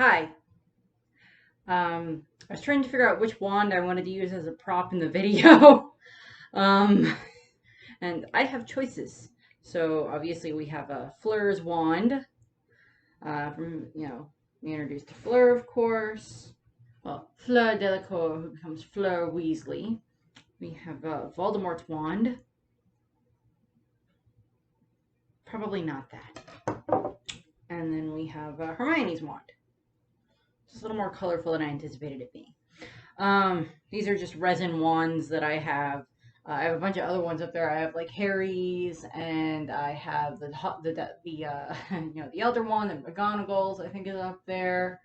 Hi. I was trying to figure out which wand I wanted to use as a prop in the video. um, and I have choices. So obviously we have a Fleur's wand. We introduced to Fleur, of course. Well, Fleur Delacour, who becomes Fleur Weasley. We have Voldemort's wand. Probably not that. And then we have Hermione's wand. Just a little more colorful than I anticipated it being. These are just resin wands that I have. I have a bunch of other ones up there. I have like Harry's, and I have the the Elder wand, and McGonagall's I think is up there.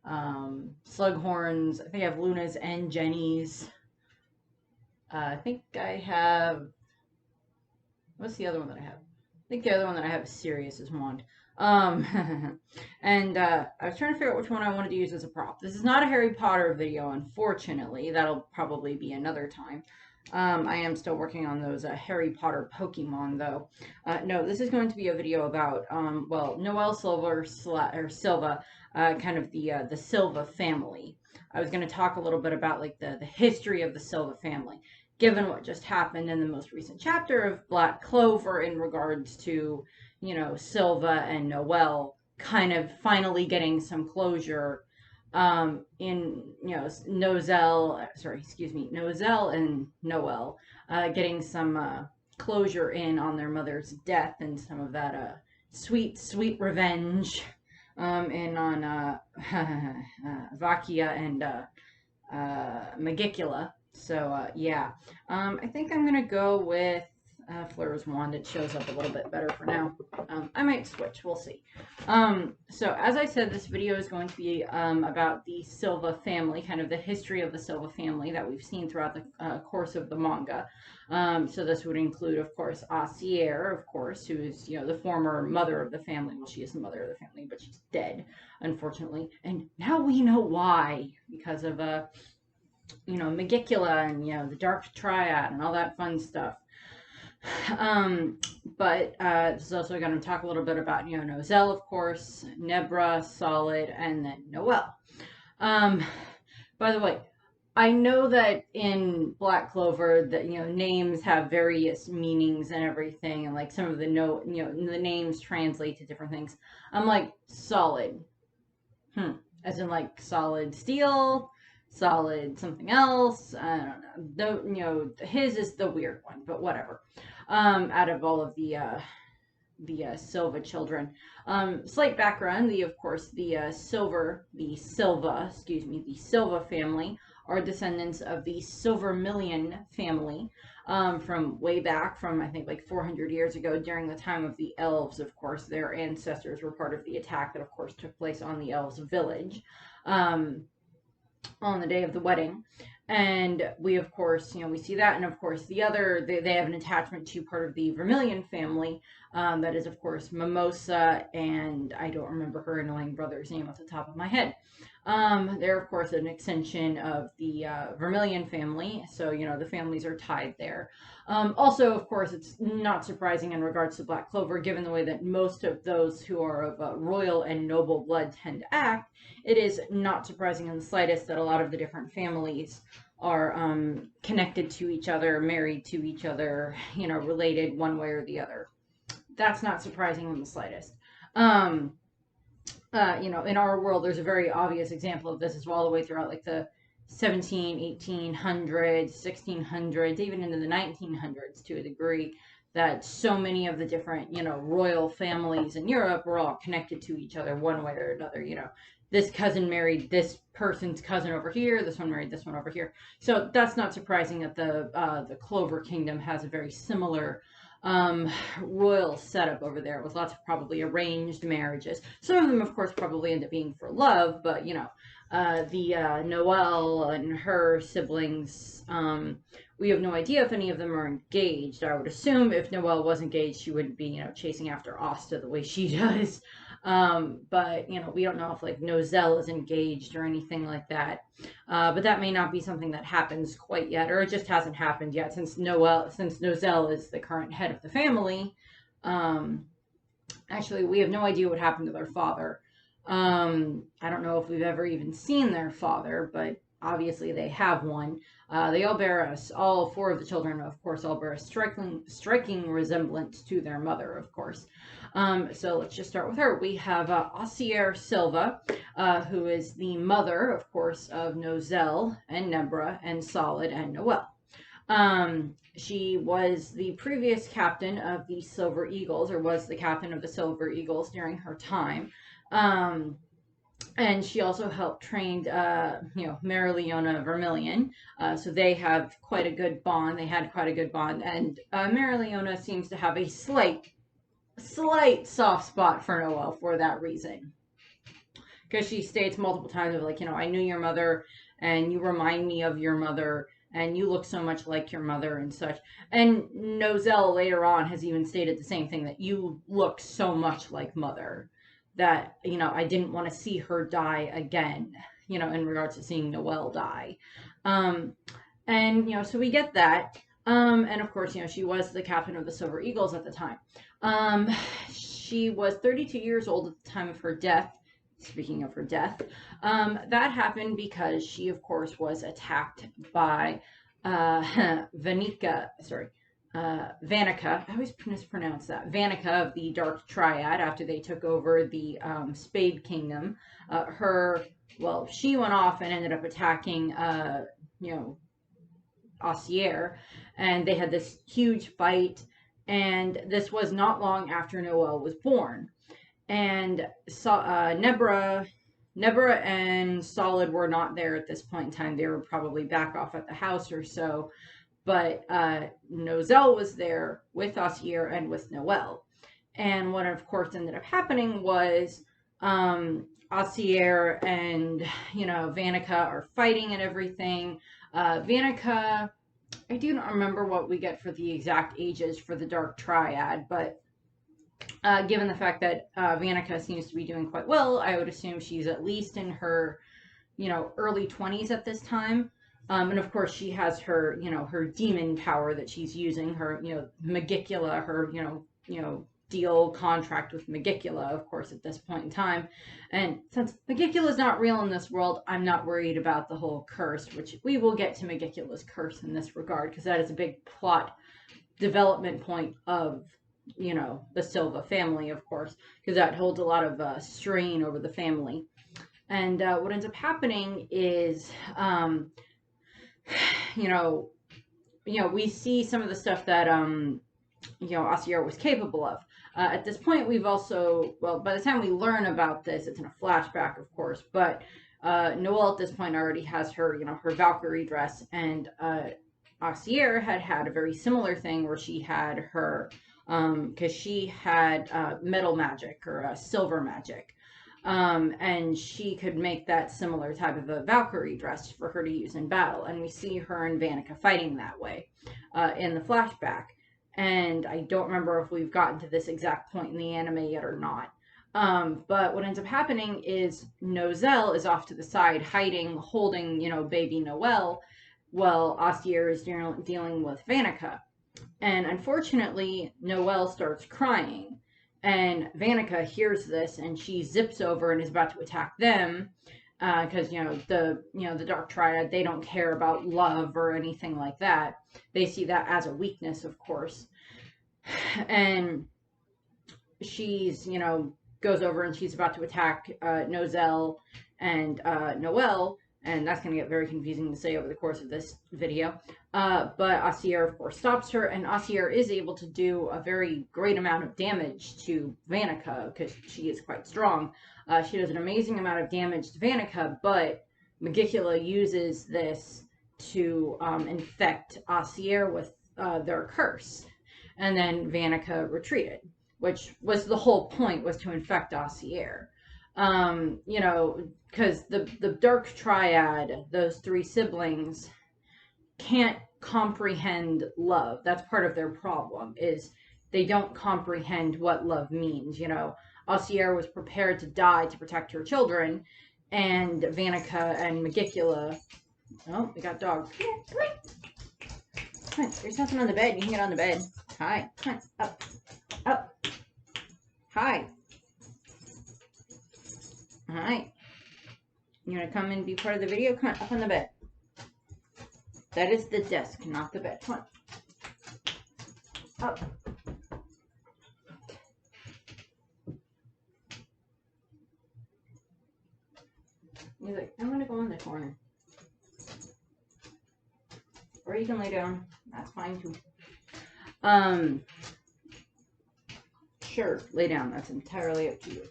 Slughorn's. I think I have Luna's and Jenny's. I think I have. What's the other one that I have? I think the other one that I have is Sirius's wand. And I was trying to figure out which one I wanted to use as a prop. This is not a Harry Potter video, unfortunately. That'll probably be another time. I am still working on those Harry Potter Pokemon, though. No, this is going to be a video about, Noel Silva or Silva, kind of the Silva family. I was going to talk a little bit about like the history of the Silva family, given what just happened in the most recent chapter of Black Clover in regards to, Silva and Noel kind of finally getting some closure, Nozell and Noel, getting some closure on their mother's death and some of that sweet, sweet revenge, and on Vakia and Magicula. So, yeah. I think I'm going to go with Fleur's wand. It shows up a little bit better for now. I might switch. We'll see. So, as I said, this video is going to be about the Silva family, kind of the history of the Silva family that we've seen throughout the course of the manga. So this would include, of course, Asier, of course, who is, the former mother of the family. Well, she is the mother of the family, but she's dead, unfortunately. And now we know why, because of Magicula and, the Dark Triad and all that fun stuff. But this is also going to talk a little bit about, Nozell, of course, Nebra, Solid, and then Noel. By the way, I know that in Black Clover that, names have various meanings and everything, and like some of the the names translate to different things. I'm like, Solid. As in like solid steel, solid something else. I don't know. His is the weird one, but whatever. Out of all of the Silva children, slight background: the Silva family are descendants of the Silvermillion family, from way back from I think like 400 years ago during the time of the elves. Of course, their ancestors were part of the attack that, of course, took place on the elves' village. On the day of the wedding. And we, of course, we see that. And of course, they have an attachment to part of the Vermilion family. That is, of course, Mimosa, and I don't remember her annoying brother's name off the top of my head. They're, of course, an extension of the Vermilion family. So, the families are tied there. Also, of course, it's not surprising in regards to Black Clover, given the way that most of those who are of royal and noble blood tend to act. It is not surprising in the slightest that a lot of the different families are connected to each other, married to each other, related one way or the other. That's not surprising in the slightest. In our world, there's a very obvious example of this as well, all the way throughout like the 1800s, 1600s, even into the 1900s to a degree, that so many of the different, royal families in Europe were all connected to each other one way or another. This cousin married this person's cousin over here, this one married this one over here. So that's not surprising that the Clover Kingdom has a very similar royal setup over there, with lots of probably arranged marriages. Some of them, of course, probably end up being for love, but the Noel and her siblings, we have no idea if any of them are engaged. I would assume if Noel was engaged, she wouldn't be, chasing after Asta the way she does. But we don't know if like Nozell is engaged or anything like that. But that may not be something that happens quite yet, or it just hasn't happened yet, since Nozell is the current head of the family. Actually, we have no idea what happened to their father. I don't know if we've ever even seen their father, but obviously they have one. They all bear us, all four of the children, of course, all bear a striking resemblance to their mother, of course. So let's just start with her. We have House Silva, who is the mother, of course, of Noel and Nebra and Solid and Noel. She was the previous captain of the Silver Eagles, or was the captain of the Silver Eagles during her time. And she also helped train, Marileona Vermilion. So they have quite a good bond. They had quite a good bond. And Marileona seems to have a slight soft spot for Noel for that reason. Because she states multiple times of like, I knew your mother and you remind me of your mother and you look so much like your mother and such. And Noel later on has even stated the same thing, that you look so much like mother that, I didn't want to see her die again, in regards to seeing Noel die. So we get that. And of course, she was the captain of the Silver Eagles at the time. She was 32 years old at the time of her death. Speaking of her death, that happened because she, of course, was attacked by Vanica. I always mispronounce that. Vanica of the Dark Triad, after they took over the Spade Kingdom. She went off and ended up attacking, Ossier, and they had this huge fight, and this was not long after Noel was born. And Nebra and Solid were not there at this point in time. They were probably back off at the house or so. But Noel was there with Ossier and with Noel. And what, of course, ended up happening was Ossier and, Vanica are fighting and everything. Vanica, I do not remember what we get for the exact ages for the Dark Triad, but given the fact that Vanica seems to be doing quite well, I would assume she's at least in her, early 20s at this time. And of course, she has her, her demon power that she's using, her, Magicula, her, deal contract with Magicula, of course, at this point in time. And since Magicula is not real in this world, I'm not worried about the whole curse, which we will get to Magicula's curse in this regard, because that is a big plot development point of, the Silva family, of course, because that holds a lot of strain over the family. And what ends up happening is, we see some of the stuff that, Ossier was capable of. At this point, we've also, by the time we learn about this, it's in a flashback, of course, but Noel at this point already has her, her Valkyrie dress, and Ossier had a very similar thing where she had her, because she had metal magic or silver magic. And she could make that similar type of a Valkyrie dress for her to use in battle. And we see her and Vanica fighting that way in the flashback. And I don't remember if we've gotten to this exact point in the anime yet or not. But what ends up happening is Noel is off to the side, hiding, holding, baby Noel, while Ossier is dealing with Vanica. And unfortunately, Noel starts crying. And Vanica hears this, and she zips over and is about to attack them, because the Dark Triad, they don't care about love or anything like that. They see that as a weakness, of course. And she's goes over and she's about to attack Noel and Noel, and that's going to get very confusing to say over the course of this video. But Ossier, of course, stops her, and Ossier is able to do a very great amount of damage to Vanica, because she is quite strong. She does an amazing amount of damage to Vanica, but Magicula uses this to infect Ossier with their curse. And then Vanica retreated, which was the whole point, was to infect Ossier. Because the Dark Triad, those three siblings, can't comprehend love. That's part of their problem, is they don't comprehend what love means. Ossier was prepared to die to protect her children, and Vanica and Magicula... Oh, we got dogs. Come on, there's nothing on the bed. You can get on the bed. Hi. Come on, up. Up. Hi. Alright. You want to come and be part of the video? Come on, up on the bed. That is the desk, not the bed. Come on. Up. He's like, I'm going to go in the corner. Or you can lay down. That's fine too. Sure, lay down. That's entirely up to you.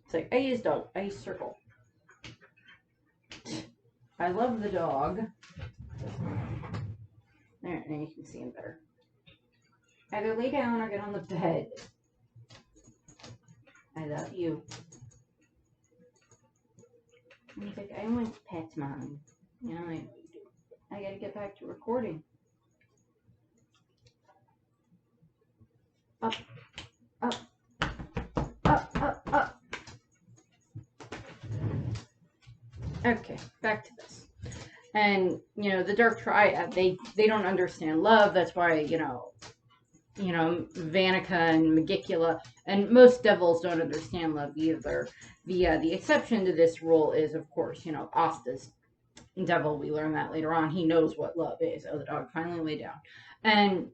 It's like, I use dog. I use circle. I love the dog. There, now you can see him better. Either lay down or get on the bed. I love you. And he's like, I want pets, Mom. You know, I gotta get back to recording. Up, up, up, up, up. Okay, back to this. And, you know, the Dark Triad, they don't understand love. That's why, you know, Vanica and Megicula, and most devils don't understand love either. The exception to this rule is, of course, you know, Asta's devil. We learn that later on. He knows what love is. Oh, the dog finally lay down. And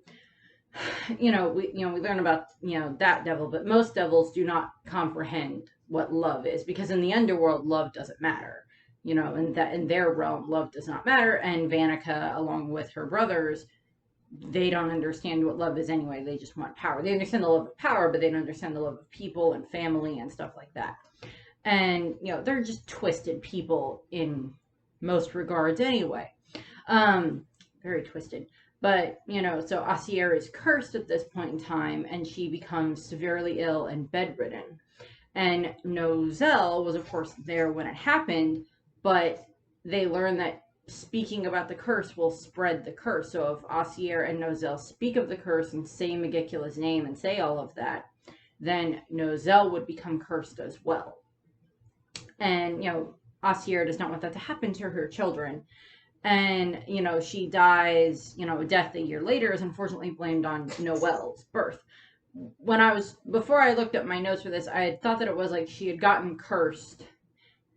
we learn about, you know, that devil, but most devils do not comprehend what love is, because in the underworld, love doesn't matter. You know, and that in their realm, love does not matter. And Vanica, along with her brothers, they don't understand what love is anyway. They just want power. They understand the love of power, but they don't understand the love of people and family and stuff like that. And, you know, they're just twisted people in most regards anyway. Very twisted. But, you know, so Asier is cursed at this point in time, and she becomes severely ill and bedridden. And Noel was, of course, there when it happened, but they learn that speaking about the curse will spread the curse. So if Asier and Noel speak of the curse and say Megicula's name and say all of that, then Noel would become cursed as well. And, you know, Asier does not want that to happen to her children. And, you know, she dies, you know, death a year later is unfortunately blamed on Noel's birth. Before I looked up my notes for this, I had thought that it was like she had gotten cursed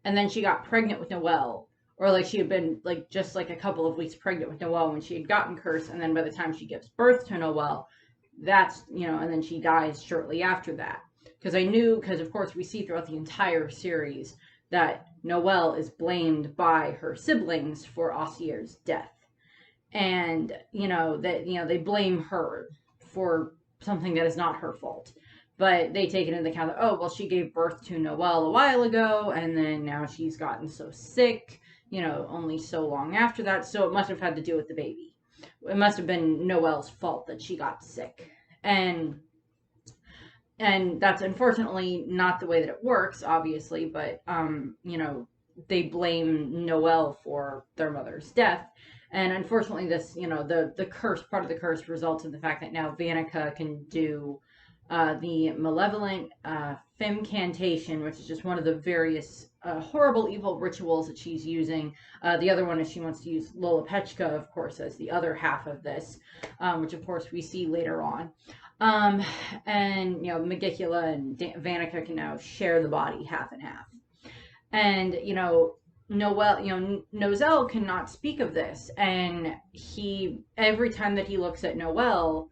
and then she got pregnant with Noel. Or like she had been like just like a couple of weeks pregnant with Noel when she had gotten cursed. And then by the time she gives birth to Noel, that's, you know, and then she dies shortly after that. Because of course we see throughout the entire series that Noel is blamed by her siblings for Asier's death. And, you know, they blame her for something that is not her fault. But they take it into account that, oh, well, she gave birth to Noel a while ago, and then now she's gotten so sick, you know, only so long after that, so it must have had to do with the baby. It must have been Noel's fault that she got sick. And that's unfortunately not the way that it works, obviously, but, you know, they blame Noel for their mother's death. And unfortunately, this, you know, the curse, part of the curse results in the fact that now Vanica can do the malevolent femcantation, which is just one of the various horrible evil rituals that she's using. The other one is she wants to use Lolopechka, of course, as the other half of this, which of course we see later on. And, you know, Megicula and Vanica can now share the body half and half. And, you know, Noel cannot speak of this. And every time that he looks at Noel,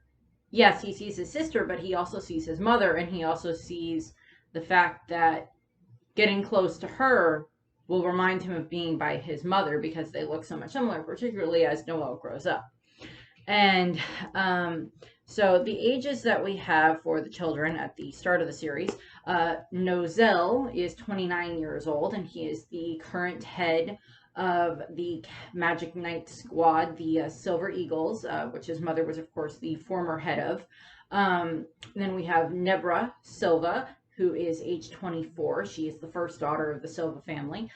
yes, he sees his sister, but he also sees his mother, and he also sees the fact that getting close to her will remind him of being by his mother because they look so much similar, particularly as Noel grows up. And so the ages that we have for the children at the start of the series, Noel is 29 years old, and he is the current head of the Magic Knight squad, the Silver Eagles, which his mother was, of course, the former head of. Then we have Nebra Silva, who is age 24. She is the first daughter of the Silva family.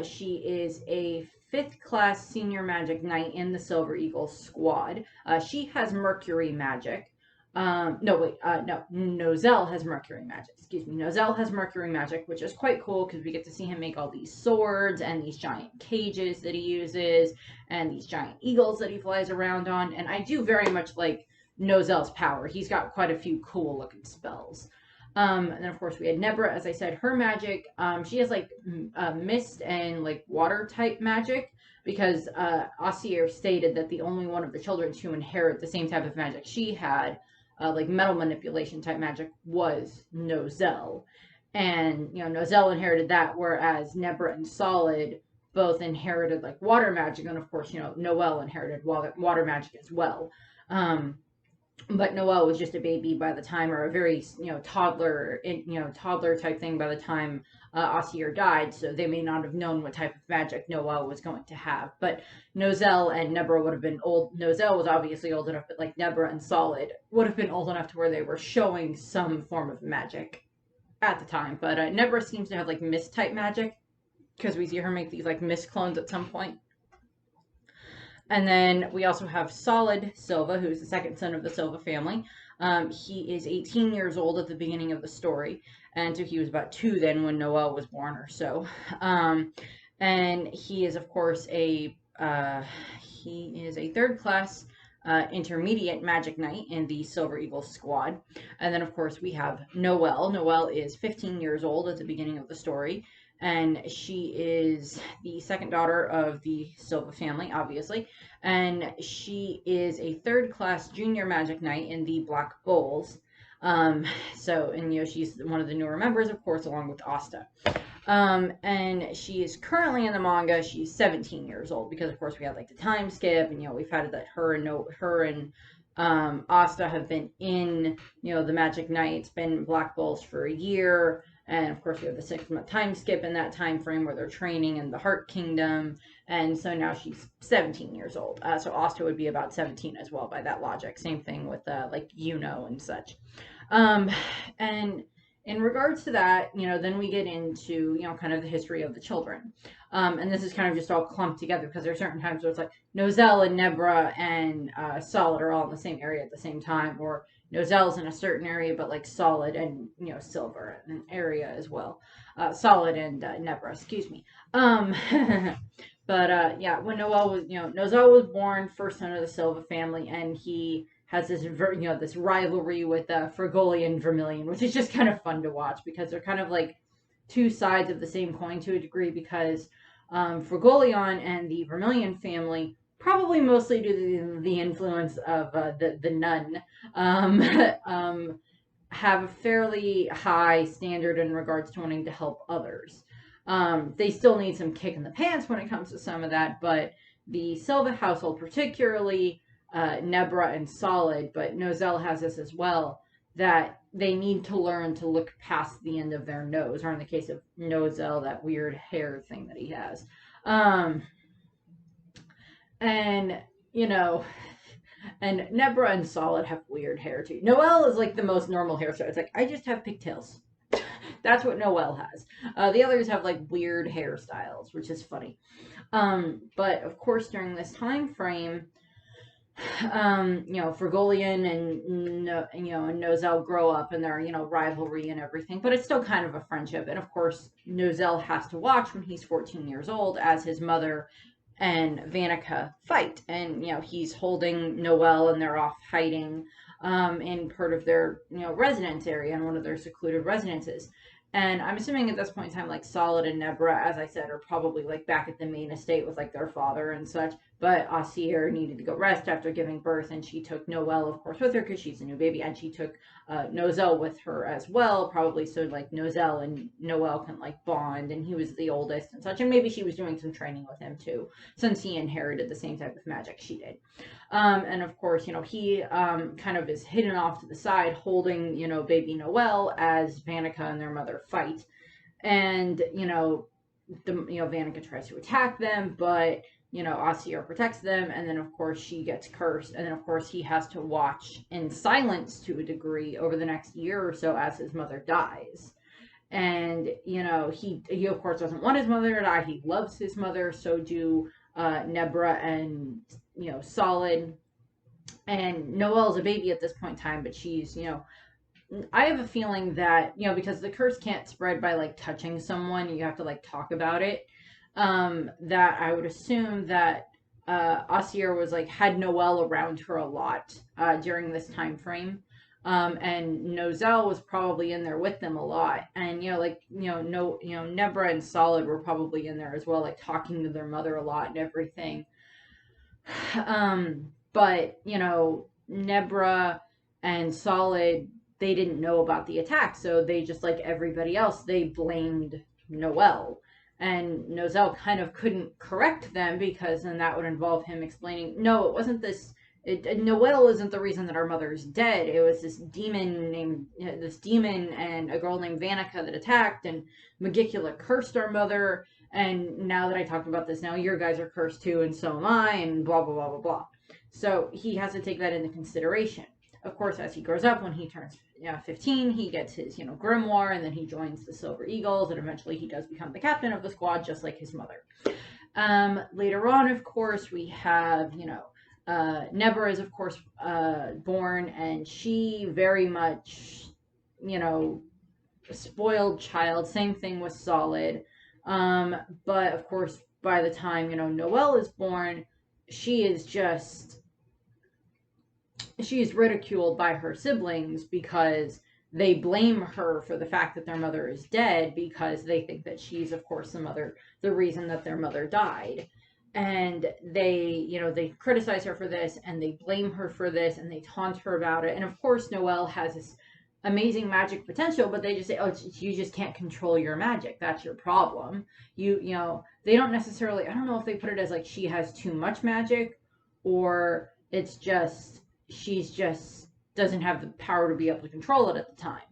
She is a 5th class senior magic knight in the Silver Eagles squad. She has Mercury magic. Noel has Mercury magic. Excuse me. Noel has Mercury magic, which is quite cool because we get to see him make all these swords and these giant cages that he uses and these giant eagles that he flies around on. And I do very much like Noel's power. He's got quite a few cool looking spells. And then of course we had Nebra, as I said, her magic. She has like mist and like water type magic because Ossier stated that the only one of the children to inherit the same type of magic she had, like metal manipulation type magic, was Nozel. And Nozel inherited that, whereas Nebra and Solid both inherited like water magic, and of course Noel inherited water magic as well. But Noel was just a baby by the time, or a very toddler type thing by the time Ossier died, so they may not have known what type of magic Noel was going to have. But Nozel and Nebra would have been old. Nozel was obviously old enough, but like Nebra and Solid would have been old enough to where they were showing some form of magic at the time. But Nebra seems to have like mist type magic because we see her make these like mist clones at some point. And then we also have Solid Silva, who's the second son of the Silva family. He is 18 years old at the beginning of the story, and so he was about 2 then when Noel was born or so. And he is, of course, a third class intermediate magic knight in the Silver Eagle squad. And then, of course, we have Noel. Noel is 15 years old at the beginning of the story, and she is the second daughter of the Silva family, obviously, and she is a third-class junior magic knight in the Black Bulls. She's one of the newer members, of course, along with Asta. And she is currently in the manga. She's 17 years old because, of course, we had like the time skip, and we've had that her and Asta have been in the Magic Knights, been Black Bulls for a year. And of course, we have the 6-month time skip in that time frame where they're training in the Heart Kingdom. And so now she's 17 years old. So Asta would be about 17 as well by that logic. Same thing with like and such. And in regards to that, then we get into, kind of the history of the children. And this is kind of just all clumped together because there are certain times where it's like Nozel and Nebra and Solid are all in the same area at the same time, or Nozel's in a certain area, but like Solid and Silver in an area as well. Solid and Nebra, excuse me. But yeah, when Noel was, Nozel was born, first son of the Silva family, and he has this, this rivalry with Frigoli and Vermilion, which is just kind of fun to watch because they're kind of like two sides of the same coin to a degree. Because Frigolion and the Vermilion family, probably mostly due to the influence of the nun, have a fairly high standard in regards to wanting to help others. They still need some kick in the pants when it comes to some of that, but the Silva household, particularly Nebra and Solid, but Nozel has this as well, that they need to learn to look past the end of their nose, or in the case of Nozel, that weird hair thing that he has. And Nebra and Solid have weird hair too. Noel is like the most normal hairstyle. It's like, I just have pigtails. That's what Noel has. The others have like weird hairstyles, which is funny. But of course, during this time frame, Frigolion and Nozel grow up, and their rivalry and everything, but it's still kind of a friendship. And of course, Nozel has to watch when he's 14 years old as his mother and Vanica fight, and he's holding Noel, and they're off hiding in part of their residence area, in one of their secluded residences. And I'm assuming at this point in time, like Solid and Nebra, as I said, are probably like back at the main estate with like their father and such. But Ossier needed to go rest after giving birth, and she took Noel, of course, with her because she's a new baby, and she took Nozel with her as well, probably so like Nozel and Noel can like bond, and he was the oldest and such, and maybe she was doing some training with him too, since he inherited the same type of magic she did. And of course, he kind of is hidden off to the side, holding baby Noel as Vanica and their mother fight, and Vanica tries to attack them, but Ossier protects them, and then of course she gets cursed, and then of course he has to watch in silence to a degree over the next year or so as his mother dies. And he of course doesn't want his mother to die. He loves his mother, so do Nebra and Solid. And Noel's a baby at this point in time, but she's I have a feeling that because the curse can't spread by like touching someone, you have to like talk about it. That I would assume that Ossier was like had Noel around her a lot during this time frame, And Noel was probably in there with them a lot. And, Nebra and Solid were probably in there as well, like talking to their mother a lot and everything. But, Nebra and Solid, they didn't know about the attack, so they, just like everybody else, they blamed Noel. And Noel kind of couldn't correct them, because then that would involve him explaining, no, it wasn't this. Noel isn't the reason that our mother is dead. It was this demon and a girl named Vanica that attacked, and Magicula cursed our mother. And now that I talked about this, now your guys are cursed too, and so am I, and blah, blah, blah, blah, blah. So he has to take that into consideration. Of course, as he grows up, when he turns 15, he gets his, grimoire, and then he joins the Silver Eagles, and eventually he does become the captain of the squad, just like his mother. Later on, of course, we have, Nebra is, of course, born, and she very much, a spoiled child. Same thing with Solid. But of course, by the time, Noel is born, she is ridiculed by her siblings, because they blame her for the fact that their mother is dead, because they think that she's, of course, the reason that their mother died. And they criticize her for this, and they blame her for this, and they taunt her about it. And of course, Noel has this amazing magic potential, but they just say, oh, you just can't control your magic. That's your problem. They don't necessarily, I don't know if they put it as like she has too much magic, or it's just, she's just doesn't have the power to be able to control it at the time.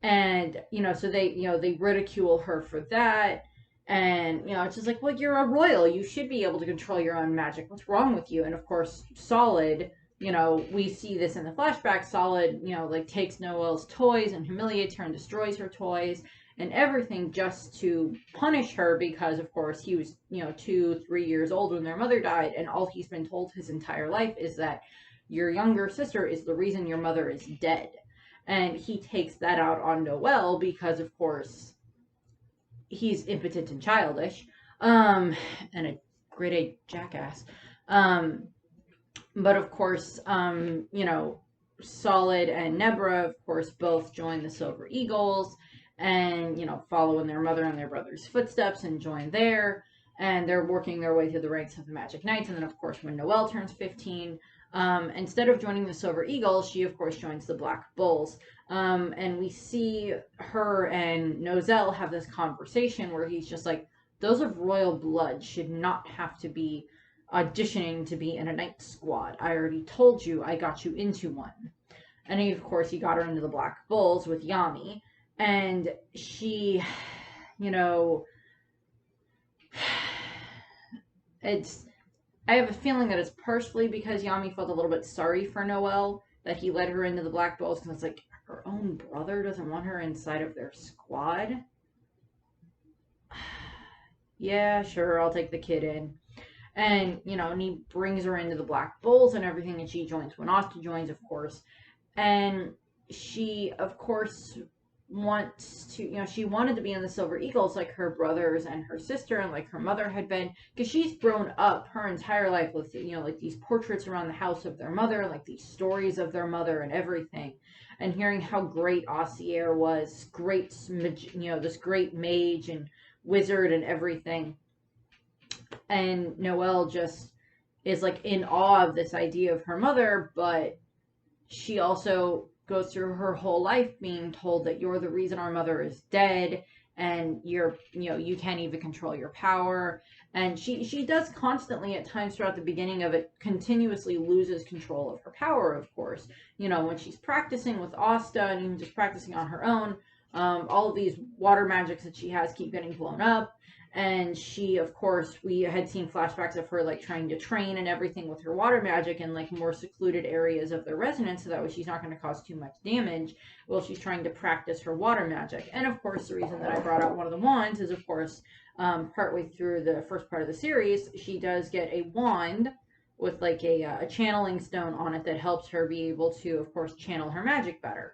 And, so they ridicule her for that. And, it's just like, well, you're a royal. You should be able to control your own magic. What's wrong with you? And of course, Solid, we see this in the flashback. Solid, takes Noel's toys and humiliates her and destroys her toys and everything, just to punish her, because of course he was, 2-3 years old when their mother died, and all he's been told his entire life is that your younger sister is the reason your mother is dead. And he takes that out on Noel, because of course he's impotent and childish, and a grade A jackass. But of course, Solid and Nebra, of course, both join the Silver Eagles, and, follow in their mother and their brother's footsteps and join there. And they're working their way through the ranks of the Magic Knights. And then, of course, when Noel turns 15, instead of joining the Silver Eagles, she, of course, joins the Black Bulls. And we see her and Noel have this conversation where he's just like, those of royal blood should not have to be auditioning to be in a knight squad. I already told you I got you into one. And he, of course, he got her into the Black Bulls with Yami. And she, I have a feeling that it's partially because Yami felt a little bit sorry for Noel, that he led her into the Black Bulls, because it's like, her own brother doesn't want her inside of their squad? Yeah, sure, I'll take the kid in. And, and he brings her into the Black Bulls and everything, and she joins when Asta joins, of course. And she, of course, wants to, she wanted to be in the Silver Eagles like her brothers and her sister and like her mother had been, because she's grown up her entire life with, like these portraits around the house of their mother, like these stories of their mother and everything, and hearing how great Ossier was, great, this great mage and wizard and everything. And Noel just is like in awe of this idea of her mother, but she also goes through her whole life being told that you're the reason our mother is dead, and you can't even control your power. And she does constantly, at times throughout the beginning of it, continuously loses control of her power, of course. When she's practicing with Asta, and even just practicing on her own, all of these water magics that she has keep getting blown up. And she, of course, we had seen flashbacks of her like trying to train and everything with her water magic in like more secluded areas of the residence, so that way she's not going to cause too much damage while she's trying to practice her water magic. And of course, the reason that I brought out one of the wands is, of course, partway through the first part of the series, she does get a wand with like a channeling stone on it that helps her be able to, of course, channel her magic better.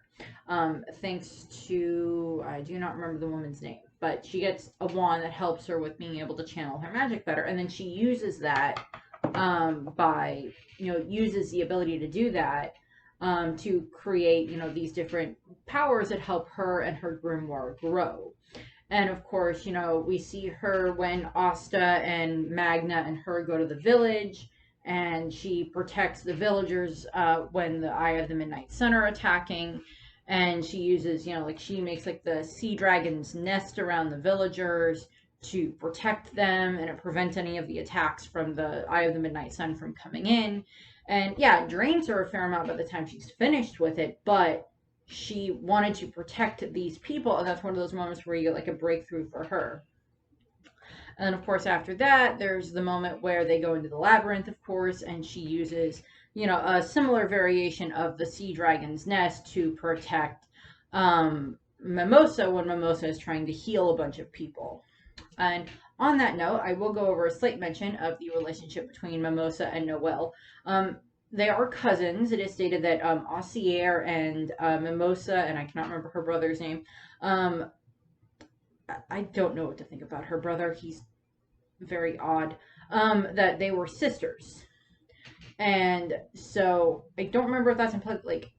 Thanks to, I do not remember the woman's name, but she gets a wand that helps her with being able to channel her magic better. And then she uses that, uses the ability to do that, to create, these different powers that help her and her grimoire grow. And of course, we see her when Asta and Magna and her go to the village, and she protects the villagers when the Eye of the Midnight Sun are attacking. And she uses, like she makes like the sea dragon's nest around the villagers to protect them, and it prevents any of the attacks from the Eye of the Midnight Sun from coming in. And yeah, it drains her a fair amount by the time she's finished with it, but she wanted to protect these people, and that's one of those moments where you get like a breakthrough for her. And then, of course, after that, there's the moment where they go into the labyrinth, of course, and she uses, a similar variation of the sea dragon's nest to protect Mimosa when Mimosa is trying to heal a bunch of people. And on that note, I will go over a slight mention of the relationship between Mimosa and Noel. They are cousins. It is stated that Ossier and Mimosa, and I cannot remember her brother's name. I don't know what to think about her brother. He's very odd. That they were sisters. And so I don't remember if that's implied, like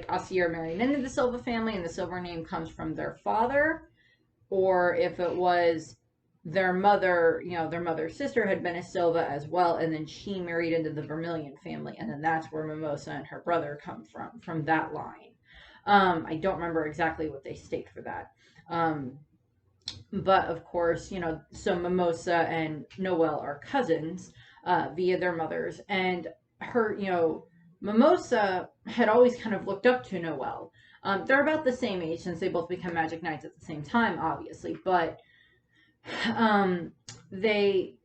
Ossier married into the Silva family and the Silva name comes from their father, or if it was their mother, their mother's sister had been a Silva as well, and then she married into the Vermilion family, and then that's where Mimosa and her brother come from that line. I don't remember exactly what they state for that. But of course, so Mimosa and Noel are cousins via their mothers, and her, Mimosa had always kind of looked up to Noel. They're about the same age since they both become magic knights at the same time, obviously, but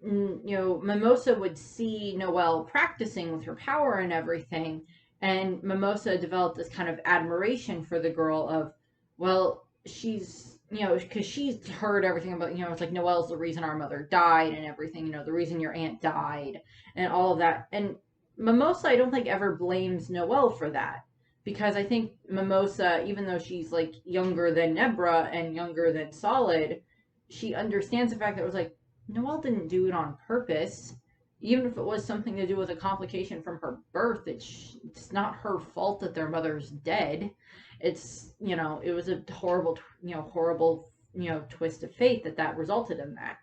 Mimosa would see Noel practicing with her power and everything, and Mimosa developed this kind of admiration for the girl of, well, she's, because she's heard everything about, it's like Noel's the reason our mother died and everything, the reason your aunt died and all of that. And Mimosa, I don't think ever blames Noel for that. Because I think Mimosa, even though she's like younger than Nebra and younger than Solid, she understands the fact that it was like, Noel didn't do it on purpose. Even if it was something to do with a complication from her birth, it's not her fault that their mother's dead. It's, it was a horrible, twist of fate that resulted in that.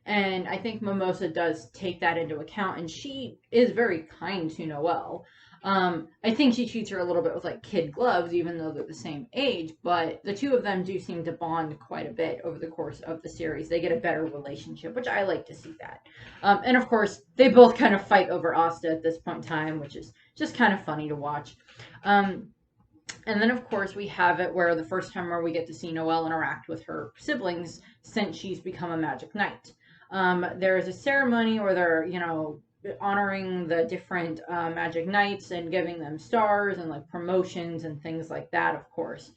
And I think Mimosa does take that into account, and she is very kind to Noel. I think she treats her a little bit with like kid gloves, even though they're the same age, but the two of them do seem to bond quite a bit over the course of the series. They get a better relationship, which I like to see that. And of course, they both kind of fight over Asta at this point in time, which is just kind of funny to watch. And then, of course, we have it where the first time where we get to see Noel interact with her siblings since she's become a magic knight. There is a ceremony where they're, honoring the different magic knights and giving them stars and like promotions and things like that, of course.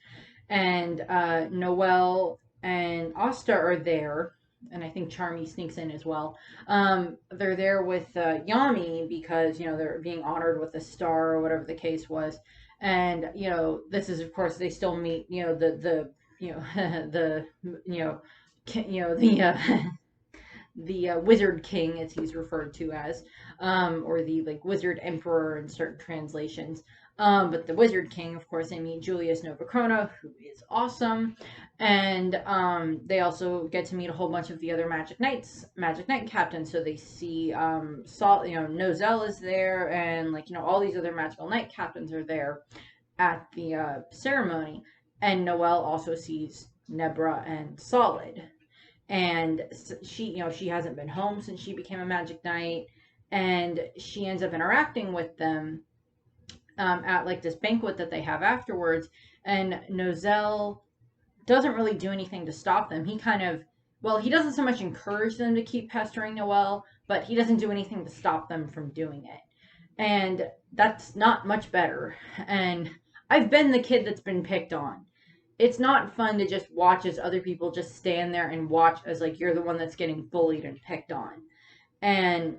And Noel and Asta are there, and I think Charmy sneaks in as well. They're there with Yami because they're being honored with a star or whatever the case was. And this is, of course, they still meet the the Wizard King, as he's referred to as, or the like Wizard Emperor in certain translations. But the Wizard King, of course, they meet Julius Novacrona, who is awesome, and they also get to meet a whole bunch of the other Magic Knights, Magic Knight captains. So they see Nozel is there, and all these other Magical Knight captains are there at the ceremony, and Noel also sees Nebra and Solid. And she hasn't been home since she became a magic knight, and she ends up interacting with them at like this banquet that they have afterwards. And Nozel doesn't really do anything to stop them. He he doesn't so much encourage them to keep pestering Noel, but he doesn't do anything to stop them from doing it. And that's not much better. And I've been the kid that's been picked on. It's not fun to just watch as other people just stand there and watch as like you're the one that's getting bullied and picked on. And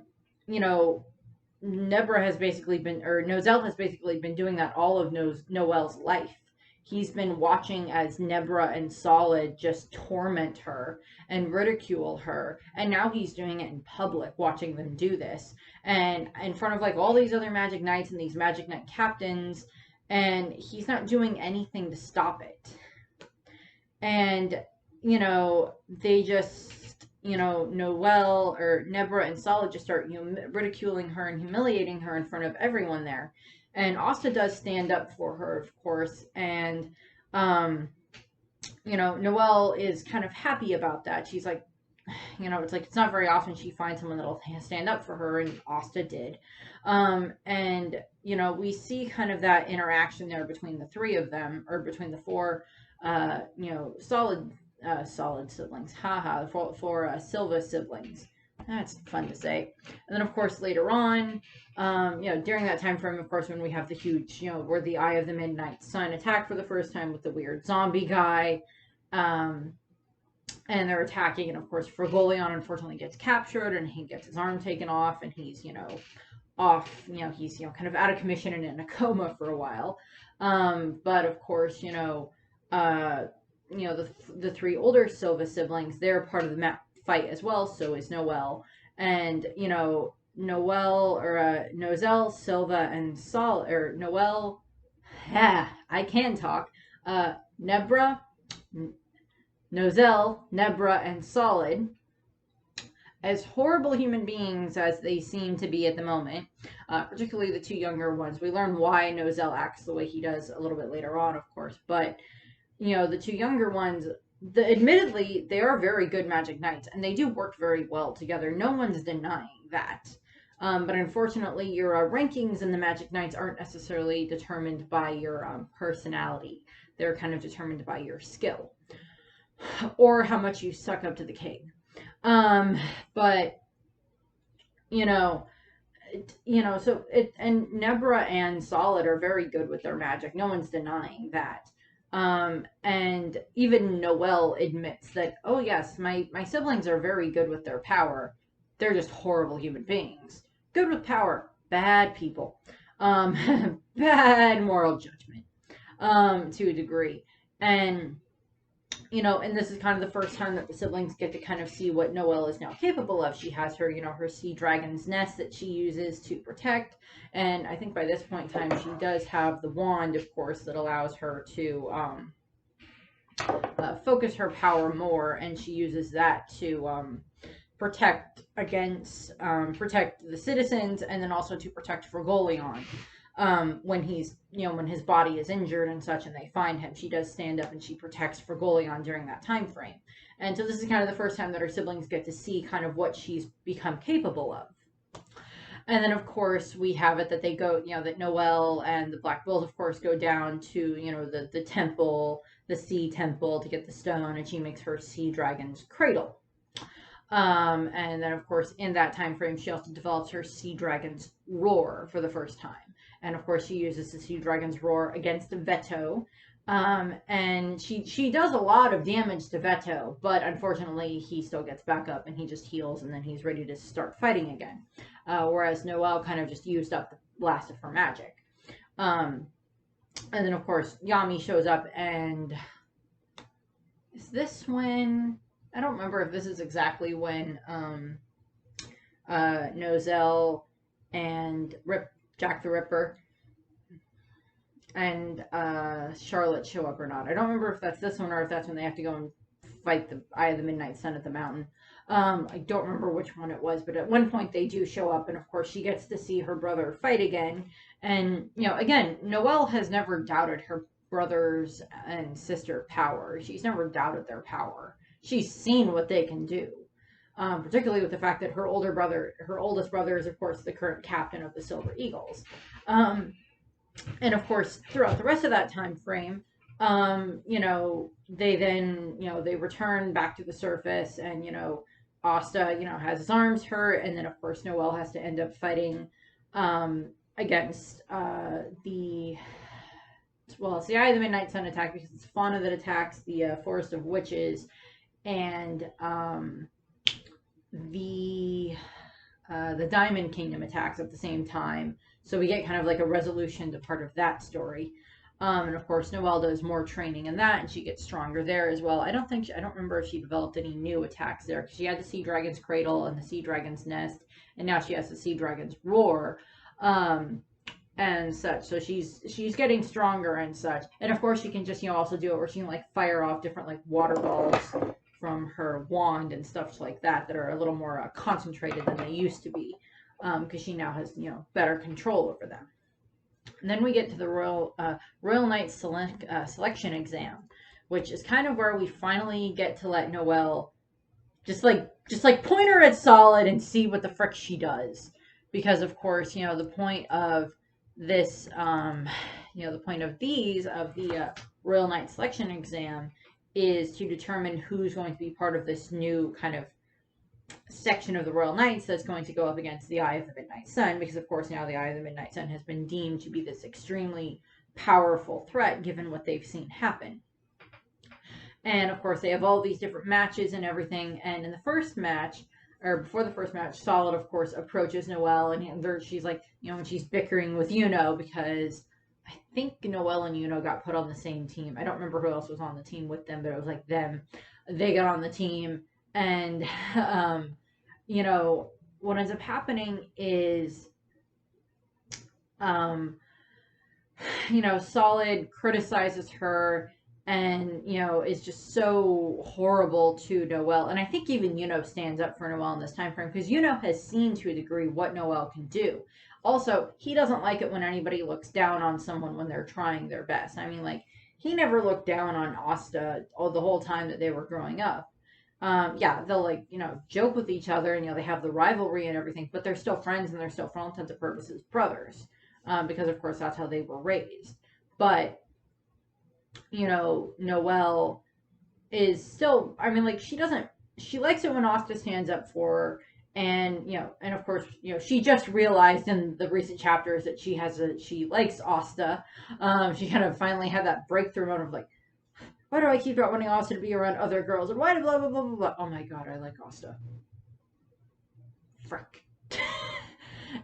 Nebra has basically been, or Nozel has basically been doing that all of Noel's life. he's been watching as Nebra and Solid just torment her and ridicule her. And now he's doing it in public, watching them do this. And in front of like all these other Magic Knights and these Magic Knight captains. And he's not doing anything to stop it. And, you know, they just, you know, Noel or Nebra and Solid just start, you know, ridiculing her and humiliating her in front of everyone there. And Asta does stand up for her, of course. And, you know, Noel is kind of happy about that. She's like, you know, it's like, it's not very often she finds someone that'll stand up for her, and Asta did. And, you know, we see kind of that interaction there between the three of them, or between the four, you know, solid siblings. Haha, four Silva siblings. That's fun to say. And then, of course, later on, you know, during that time frame, of course, when we have the huge, you know, where the Eye of the Midnight Sun attack for the first time with the weird zombie guy, and they're attacking, and of course, Fragolion unfortunately gets captured, and he gets his arm taken off, and he's, you know, off, you know, he's, you know, kind of out of commission and in a coma for a while. But of course, you know, the three older Silva siblings, they're part of the map fight as well. So is Noel, and you know, Noel or Nozel, Silva, and Sol or Noel. Yeah, I can talk. Nebra, Nozel, Nebra, and Solid, as horrible human beings as they seem to be at the moment, particularly the two younger ones. We learn why Nozel acts the way he does a little bit later on, of course. But, you know, the two younger ones, admittedly, they are very good Magic Knights, and they do work very well together. No one's denying that. But unfortunately, your rankings in the Magic Knights aren't necessarily determined by your personality. They're kind of determined by your skill, or how much you suck up to the king. But, you know, so and Nebra and Solid are very good with their magic. No one's denying that. And even Noel admits that, oh yes, my siblings are very good with their power. They're just horrible human beings. Good with power, bad people. Bad moral judgment, to a degree. And, you know, and this is kind of the first time that the siblings get to kind of see what Noel is now capable of. She has her, you know, her sea dragon's nest that she uses to protect. And I think by this point in time, she does have the wand, of course, that allows her to focus her power more. And she uses that to protect against, protect the citizens, and then also to protect Fragolion. When he's, you know, when his body is injured and such, and they find him, she does stand up and she protects Fragolion during that time frame. And so this is kind of the first time that her siblings get to see kind of what she's become capable of. And then, of course, we have it that they go, you know, that Noel and the Black Bulls, of course, go down to, you know, the temple, the sea temple, to get the stone, and she makes her sea dragon's cradle. And then, of course, in that time frame, she also develops her sea dragon's roar for the first time. And of course, she uses the sea dragon's roar against Veto. And she does a lot of damage to Veto, but unfortunately, he still gets back up and he just heals, and then he's ready to start fighting again. Whereas Noel kind of just used up the last of her magic. And then, of course, Yami shows up, and is this when... I don't remember if this is exactly when Nozel and Jack the Ripper and Charlotte show up or not. I don't remember if that's this one or if that's when they have to go and fight the Eye of the Midnight Sun at the mountain. I don't remember which one it was, but at one point they do show up, and of course she gets to see her brother fight again. And, you know, again, Noelle has never doubted her brother's and sister power. She's never doubted their power. She's seen what they can do, particularly with the fact that her oldest brother is, of course, the current captain of the Silver Eagles. And, of course, throughout the rest of that time frame, you know, they then, you know, they return back to the surface, and, you know, Asta, you know, has his arms hurt, and then, of course, Noel has to end up fighting against it's the Eye of the Midnight Sun attack, because it's Fauna that attacks the Forest of Witches, and the Diamond Kingdom attacks at the same time. So we get kind of like a resolution to part of that story. And of course, Noel does more training in that, and she gets stronger there as well. I don't remember if she developed any new attacks there, because she had the Sea Dragon's Cradle and the Sea Dragon's Nest, and now she has the Sea Dragon's Roar, and such. So she's getting stronger and such. And of course, she can just also do it where she can like fire off different like water balls from her wand and stuff like that are a little more concentrated than they used to be, because she now has better control over them. And then we get to the Royal Knight selection exam, which is kind of where we finally get to let Noel just like point her at Solid and see what the frick she does. Because of course, the point of this, the point of the Royal Knight selection exam is to determine who's going to be part of this new kind of section of the Royal Knights that's going to go up against the Eye of the Midnight Sun, because of course now the Eye of the Midnight Sun has been deemed to be this extremely powerful threat given what they've seen happen. And of course they have all these different matches and everything, and in the first match, or before the first match, Solid of course approaches Noel, and she's like, when she's bickering with because I think Noel and got put on the same team. I don't remember who else was on the team with them, but it was like them. They got on the team, and what ends up happening is Solid criticizes her, and is just so horrible to Noel. And I think even stands up for Noel in this time frame, because has seen to a degree what Noel can do. Also, he doesn't like it when anybody looks down on someone when they're trying their best. I mean, like, he never looked down on Asta the whole time that they were growing up. They'll joke with each other, and they have the rivalry and everything, but they're still friends, and they're still, for all intents and purposes, brothers, because of course that's how they were raised. But Noel is still, I mean, like, she likes it when Asta stands up for her, and and of course she just realized in the recent chapters that she likes Asta. She kind of finally had that breakthrough moment of like, why do I keep wanting Asta to be around other girls? And why do blah, blah, blah, blah, blah. Oh my god, I like Asta. Frick.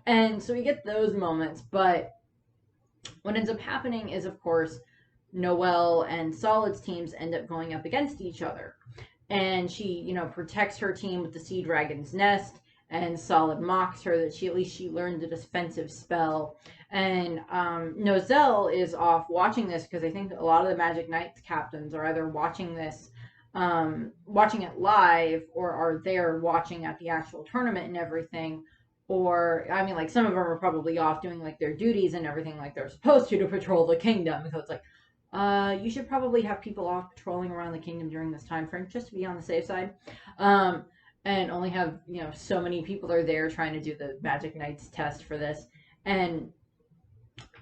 And so we get those moments, but what ends up happening is, of course, Noel and Solid's teams end up going up against each other. And she, protects her team with the Sea Dragon's Nest, and Solid mocks her that at least she learned a defensive spell. And Noel is off watching this, because I think a lot of the Magic Knights captains are either watching this, watching it live, or are there watching at the actual tournament and everything. Or, I mean, like, some of them are probably off doing, like, their duties and everything like they're supposed to patrol the kingdom. So it's like, you should probably have people off patrolling around the kingdom during this time frame, just to be on the safe side. And only have, so many people are there trying to do the Magic Knights test for this. And,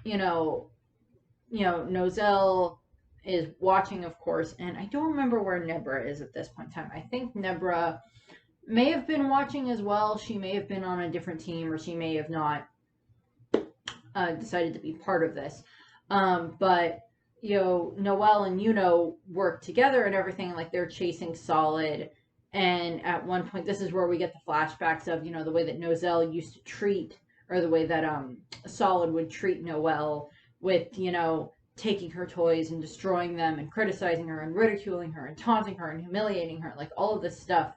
Noel is watching, of course, and I don't remember where Nebra is at this point in time. I think Nebra may have been watching as well. She may have been on a different team, or she may have not decided to be part of this. But Noel and work together and everything, like they're chasing Solid. And at one point, this is where we get the flashbacks of, the way that Noel used to treat, or the way that Solid would treat Noel with, taking her toys and destroying them and criticizing her and ridiculing her and taunting her and humiliating her, like all of this stuff.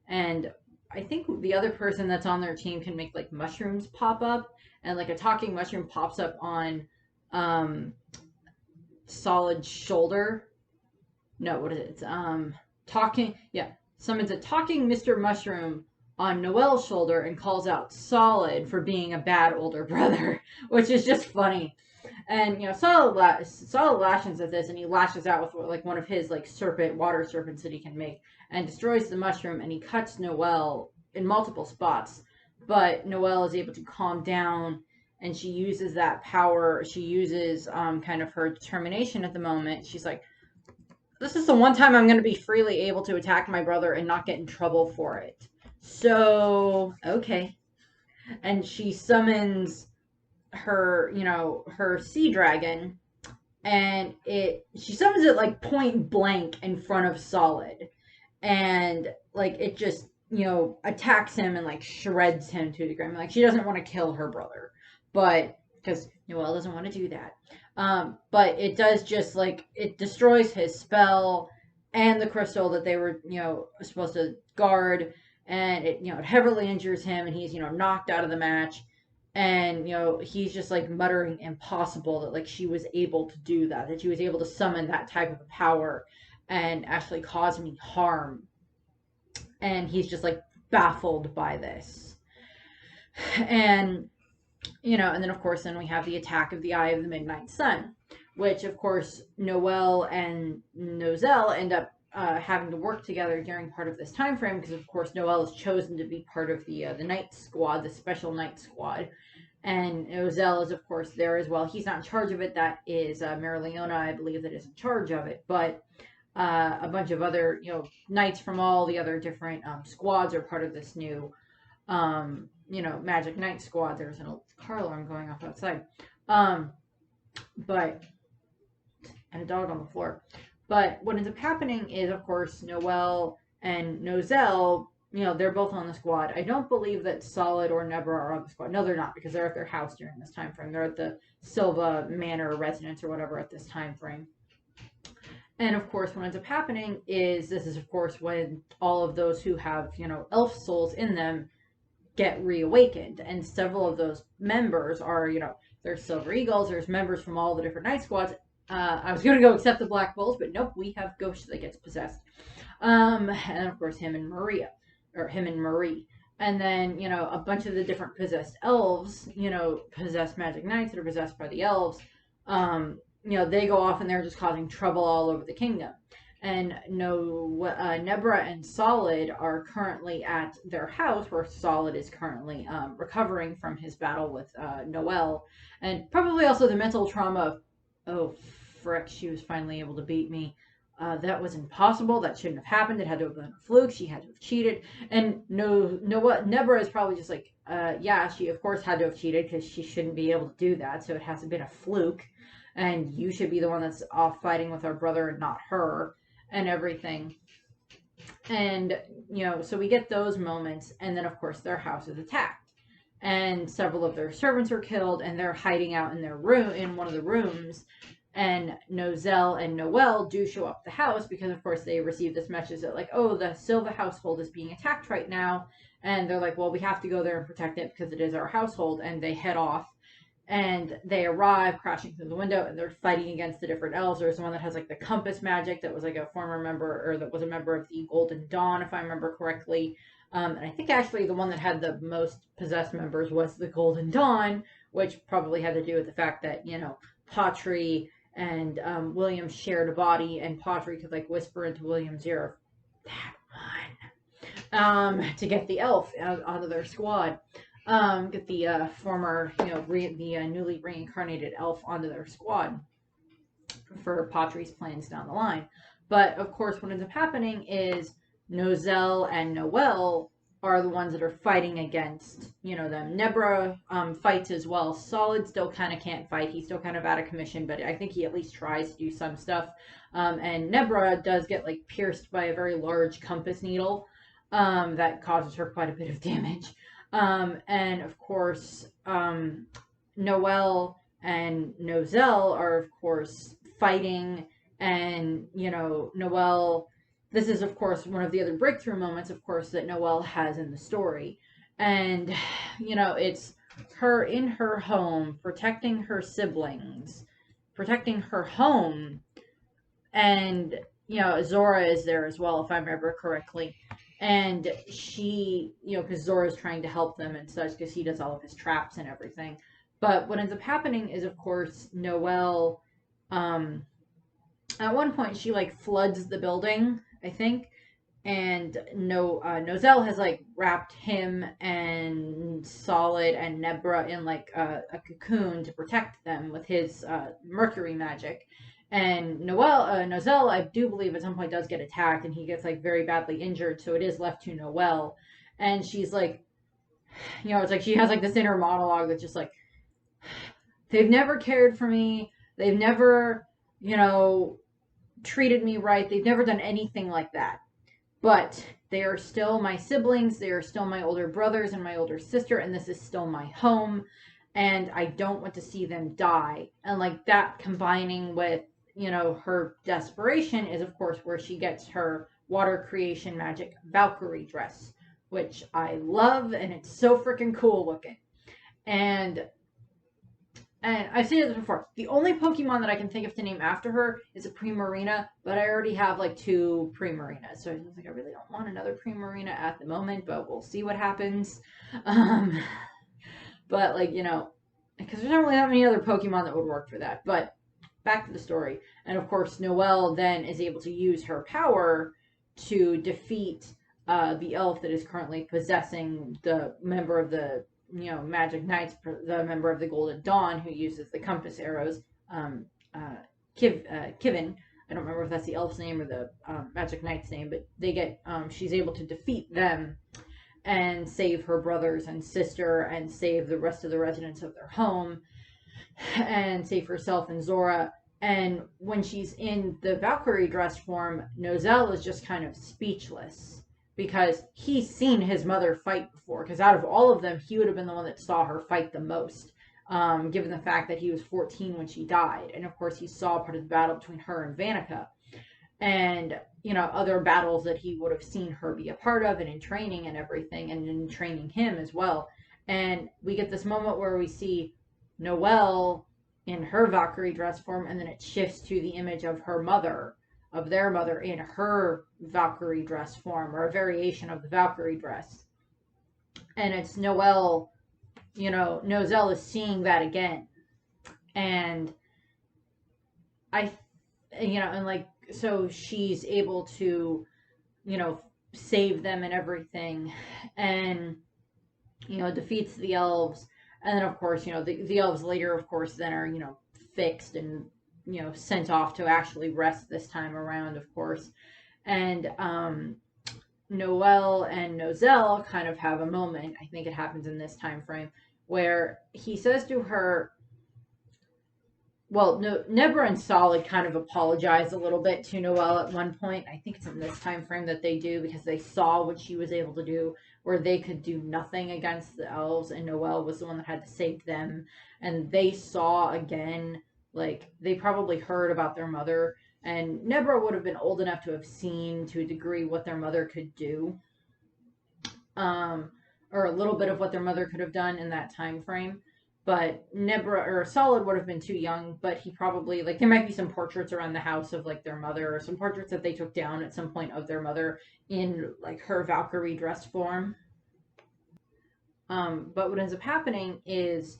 And I think the other person that's on their team can make like mushrooms pop up, and like a talking mushroom pops up on Solid's shoulder. No, what is it? It's summons a talking Mr. Mushroom on Noel's shoulder and calls out Solid for being a bad older brother, which is just funny. And Solid lashes at this, and he lashes out with like one of his like water serpents that he can make, and destroys the mushroom, and he cuts Noel in multiple spots. But Noel is able to calm down, and she uses that power. She uses kind of her determination at the moment. She's like, this is the one time I'm going to be freely able to attack my brother and not get in trouble for it. So, okay. And she summons her, her sea dragon, and she summons it like point blank in front of Solid. And like it just, attacks him and like shreds him to the ground. Like, she doesn't want to kill her brother, but because Noel doesn't want to do that. But it does just like it destroys his spell and the crystal that they were, supposed to guard, and it heavily injures him, and he's knocked out of the match, and he's just like muttering impossible that like she was able to do that she was able to summon that type of power and actually cause me harm, and he's just like baffled by this. And and then of course then we have the attack of the Eye of the Midnight Sun, which of course Noel and Nozel end up having to work together during part of this time frame, because of course Noel is chosen to be part of the night squad, the special night squad, and Nozel is of course there as well. He's not in charge of it. That is Marileona, I believe, that is in charge of it, but a bunch of other knights from all the other different squads are part of this new Magic Knight squad. There's a car alarm going off outside. But and a dog on the floor. But what ends up happening is, of course, Noel and Nozel, they're both on the squad. I don't believe that Solid or Nebra are on the squad. No, they're not, because they're at their house during this time frame. They're at the Silva Manor residence or whatever at this time frame. And of course, what ends up happening is this is, of course, when all of those who have, elf souls in them get reawakened. And several of those members are, there's Silver Eagles, there's members from all the different night squads. I was going to go accept the Black Bulls, but nope, we have Ghost that gets possessed. And of course, him and Marie. And then, a bunch of the different possessed elves, possessed magic knights that are possessed by the elves, they go off and they're just causing trouble all over the kingdom. And Nebra and Solid are currently at their house, where Solid is currently recovering from his battle with Noel, and probably also the mental trauma of, oh, frick, she was finally able to beat me. That was impossible. That shouldn't have happened. It had to have been a fluke. She had to have cheated. And Nebra is probably just like, yeah, she of course had to have cheated, because she shouldn't be able to do that. So it hasn't been a fluke. And you should be the one that's off fighting with our brother and not her, and everything. And, so we get those moments. And then, of course, their house is attacked. And several of their servants are killed, and they're hiding out in their room, in one of the rooms. And Nozel and Noel do show up at the house, because, of course, they receive this message that, like, oh, the Silva household is being attacked right now. And they're like, well, we have to go there and protect it, because it is our household. And they head off. And they arrive crashing through the window, and they're fighting against the different elves. There's one that has like the compass magic that was like a former member, or that was a member of the Golden Dawn, if I remember correctly. And I think actually the one that had the most possessed members was the Golden Dawn, which probably had to do with the fact that, Patry and William shared a body, and Patry could like whisper into William's ear, that one, to get the elf out of their squad. Get the former, the newly reincarnated elf onto their squad for Patry's plans down the line. But of course, what ends up happening is Nozel and Noel are the ones that are fighting against, them. Nebra fights as well. Solid still kind of can't fight. He's still kind of out of commission, but I think he at least tries to do some stuff. And Nebra does get like pierced by a very large compass needle that causes her quite a bit of damage. And of course, Noel and Nozel are of course fighting, and Noel, this is of course one of the other breakthrough moments, of course, that Noel has in the story. And it's her in her home, protecting her siblings, protecting her home, and Zora is there as well, if I remember correctly. And she, because Zora's trying to help them and such, because he does all of his traps and everything. But what ends up happening is, of course, Noel, at one point, she, like, floods the building, I think. And Nozel has, like, wrapped him and Solid and Nebra in, like, a cocoon to protect them with his mercury magic. And Nozel, I do believe at some point does get attacked, and he gets like very badly injured, so it is left to Noel. And she's like, it's like she has like this inner monologue that's just like, they've never cared for me, they've never, treated me right, they've never done anything like that. But they are still my siblings, they are still my older brothers and my older sister, and this is still my home. and I don't want to see them die. And like that combining with, you know, her desperation is of course where she gets her water creation magic Valkyrie dress, which I love, and it's so freaking cool looking. And I've said this before, the only Pokemon that I can think of to name after her is a Primarina, but I already have like 2 Primarinas, so I was like, I really don't want another Primarina at the moment, but we'll see what happens. Um, but like, you know, because there's not really that many other Pokemon that would work for that. But back to the story, and of course, Noel then is able to use her power to defeat the elf that is currently possessing the member of the, you know, Magic Knights, the member of the Golden Dawn who uses the compass arrows, Kivin. I don't remember if that's the elf's name or the Magic Knight's name, but they get, she's able to defeat them and save her brothers and sister and save the rest of the residents of their home and save herself and Zora. And when she's in the Valkyrie dress form, Noel is just kind of speechless because he's seen his mother fight before. Because out of all of them, he would have been the one that saw her fight the most, given the fact that he was 14 when she died. And of course, he saw part of the battle between her and Vanica. And, you know, other battles that he would have seen her be a part of and in training and everything, and in training him as well. And we get this moment where we see Noel in her Valkyrie dress form, and then it shifts to the image of her mother, of their mother, in her Valkyrie dress form, or a variation of the Valkyrie dress. And it's Noel, you know, Noel is seeing that again. And you know, and like, so she's able to, you know, save them and everything, and, you know, defeats the elves. And then, of course, you know, the elves later, of course, then are, you know, fixed and, you know, sent off to actually rest this time around, of course. And Noel and Noel kind of have a moment, I think it happens in this time frame, where he says to her, well, no, Nebra and Solid kind of apologize a little bit to Noel at one point. I think it's in this time frame that they do, because they saw what she was able to do, where they could do nothing against the elves, and Noel was the one that had to save them. And they saw again, like, they probably heard about their mother, and Nebra would have been old enough to have seen to a degree what their mother could do, or a little bit of what their mother could have done in that time frame. But Nebra or Solid would have been too young, but he probably, like, there might be some portraits around the house of, like, their mother, or some portraits that they took down at some point of their mother in, like, her Valkyrie dress form. But what ends up happening is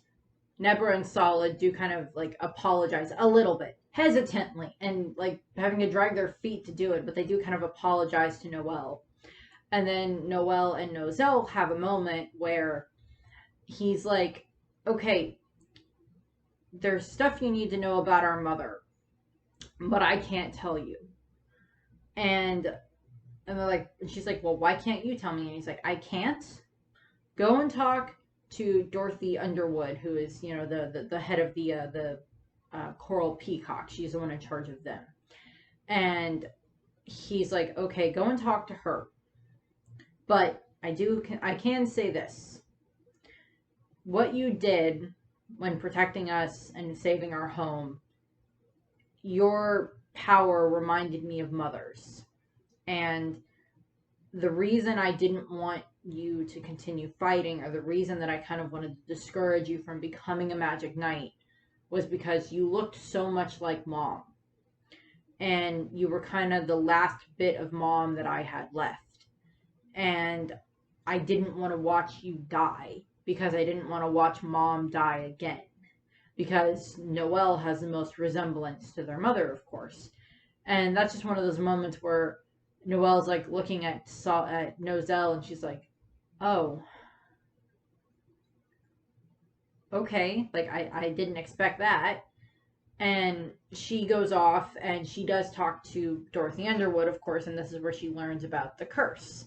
Nebra and Solid do kind of, like, apologize a little bit, hesitantly, and, like, having to drag their feet to do it, but they do kind of apologize to Noel. And then Noel and Noel have a moment where he's like, okay, there's stuff you need to know about our mother, but I can't tell you. And they're like, and she's like, well, why can't you tell me? And he's like, I can't. Go and talk to Dorothy Underwood, who is, you know, the head of the Coral Peacock. She's the one in charge of them. And he's like, okay, go and talk to her. But I can say this. What you did when protecting us and saving our home, your power reminded me of Mother's. And the reason I didn't want you to continue fighting, or the reason that I kind of wanted to discourage you from becoming a Magic Knight, was because you looked so much like Mom. And you were kind of the last bit of Mom that I had left. And I didn't want to watch you die, because I didn't want to watch Mom die again. Because Noel has the most resemblance to their mother, of course. And that's just one of those moments where Noel's like looking at Noel, and she's like, oh, okay, like I didn't expect that. And she goes off and she does talk to Dorothy Underwood, of course, and this is where she learns about the curse.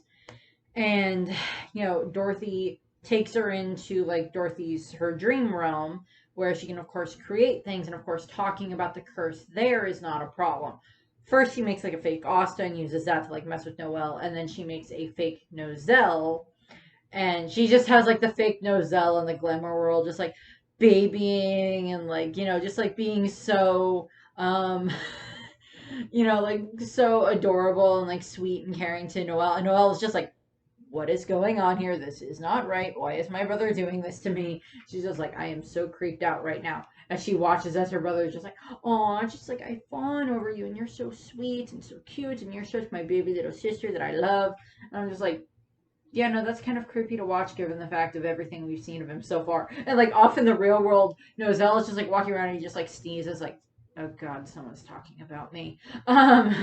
And, you know, Dorothy takes her into, like, her dream realm, where she can, of course, create things, and, of course, talking about the curse there is not a problem. First, she makes, like, a fake Asta and uses that to, like, mess with Noel, and then she makes a fake Noel, and she just has, like, the fake Noel in the glamour world, just, like, babying and like, just like being so, like so adorable and like sweet and caring to Noel. And Noel is just like, what is going on here? This is not right. Why is my brother doing this to me? She's just like, I am so creeped out right now. As she watches as her brother is just like, oh, just like I fawn over you and you're so sweet and so cute and you're such my baby little sister that I love. And I'm just like, yeah, no, that's kind of creepy to watch given the fact of everything we've seen of him so far. And like off in the real world, Noel is just like walking around and he just like sneezes like, oh God, someone's talking about me. Um,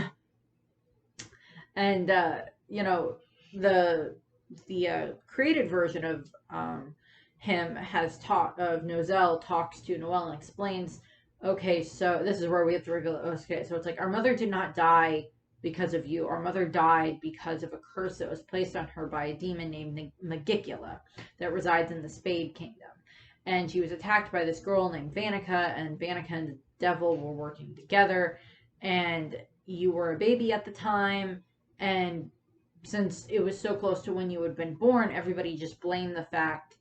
and the created version of him has taught of Noel talks to Noel and explains, okay, so this is where we have to reveal it. Okay, so it's like our mother did not die because of you. Our mother died because of a curse that was placed on her by a demon named Magicula that resides in the Spade Kingdom. And she was attacked by this girl named Vanica, and Vanica and the devil were working together. And you were a baby at the time, and since it was so close to when you had been born, everybody just blamed the fact,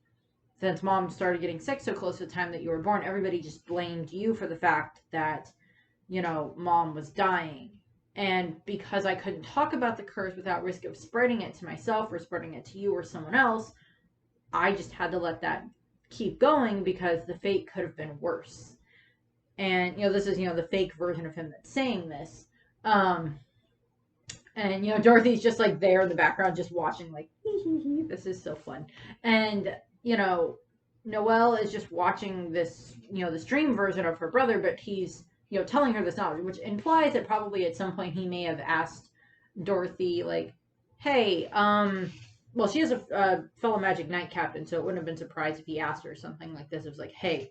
since mom started getting sick so close to the time that you were born, everybody just blamed you for the fact that, mom was dying. And because I couldn't talk about the curse without risk of spreading it to myself or spreading it to you or someone else, I just had to let that keep going because the fate could have been worse. And, this is, the fake version of him that's saying this. And, Dorothy's just like there in the background, just watching, like, this is so fun. And, Noel is just watching this, this dream version of her brother, but he's, telling her this knowledge, which implies that probably at some point he may have asked Dorothy, like, hey, well, she has a fellow magic knight captain, so it wouldn't have been surprised if he asked her something like this. It was like, hey,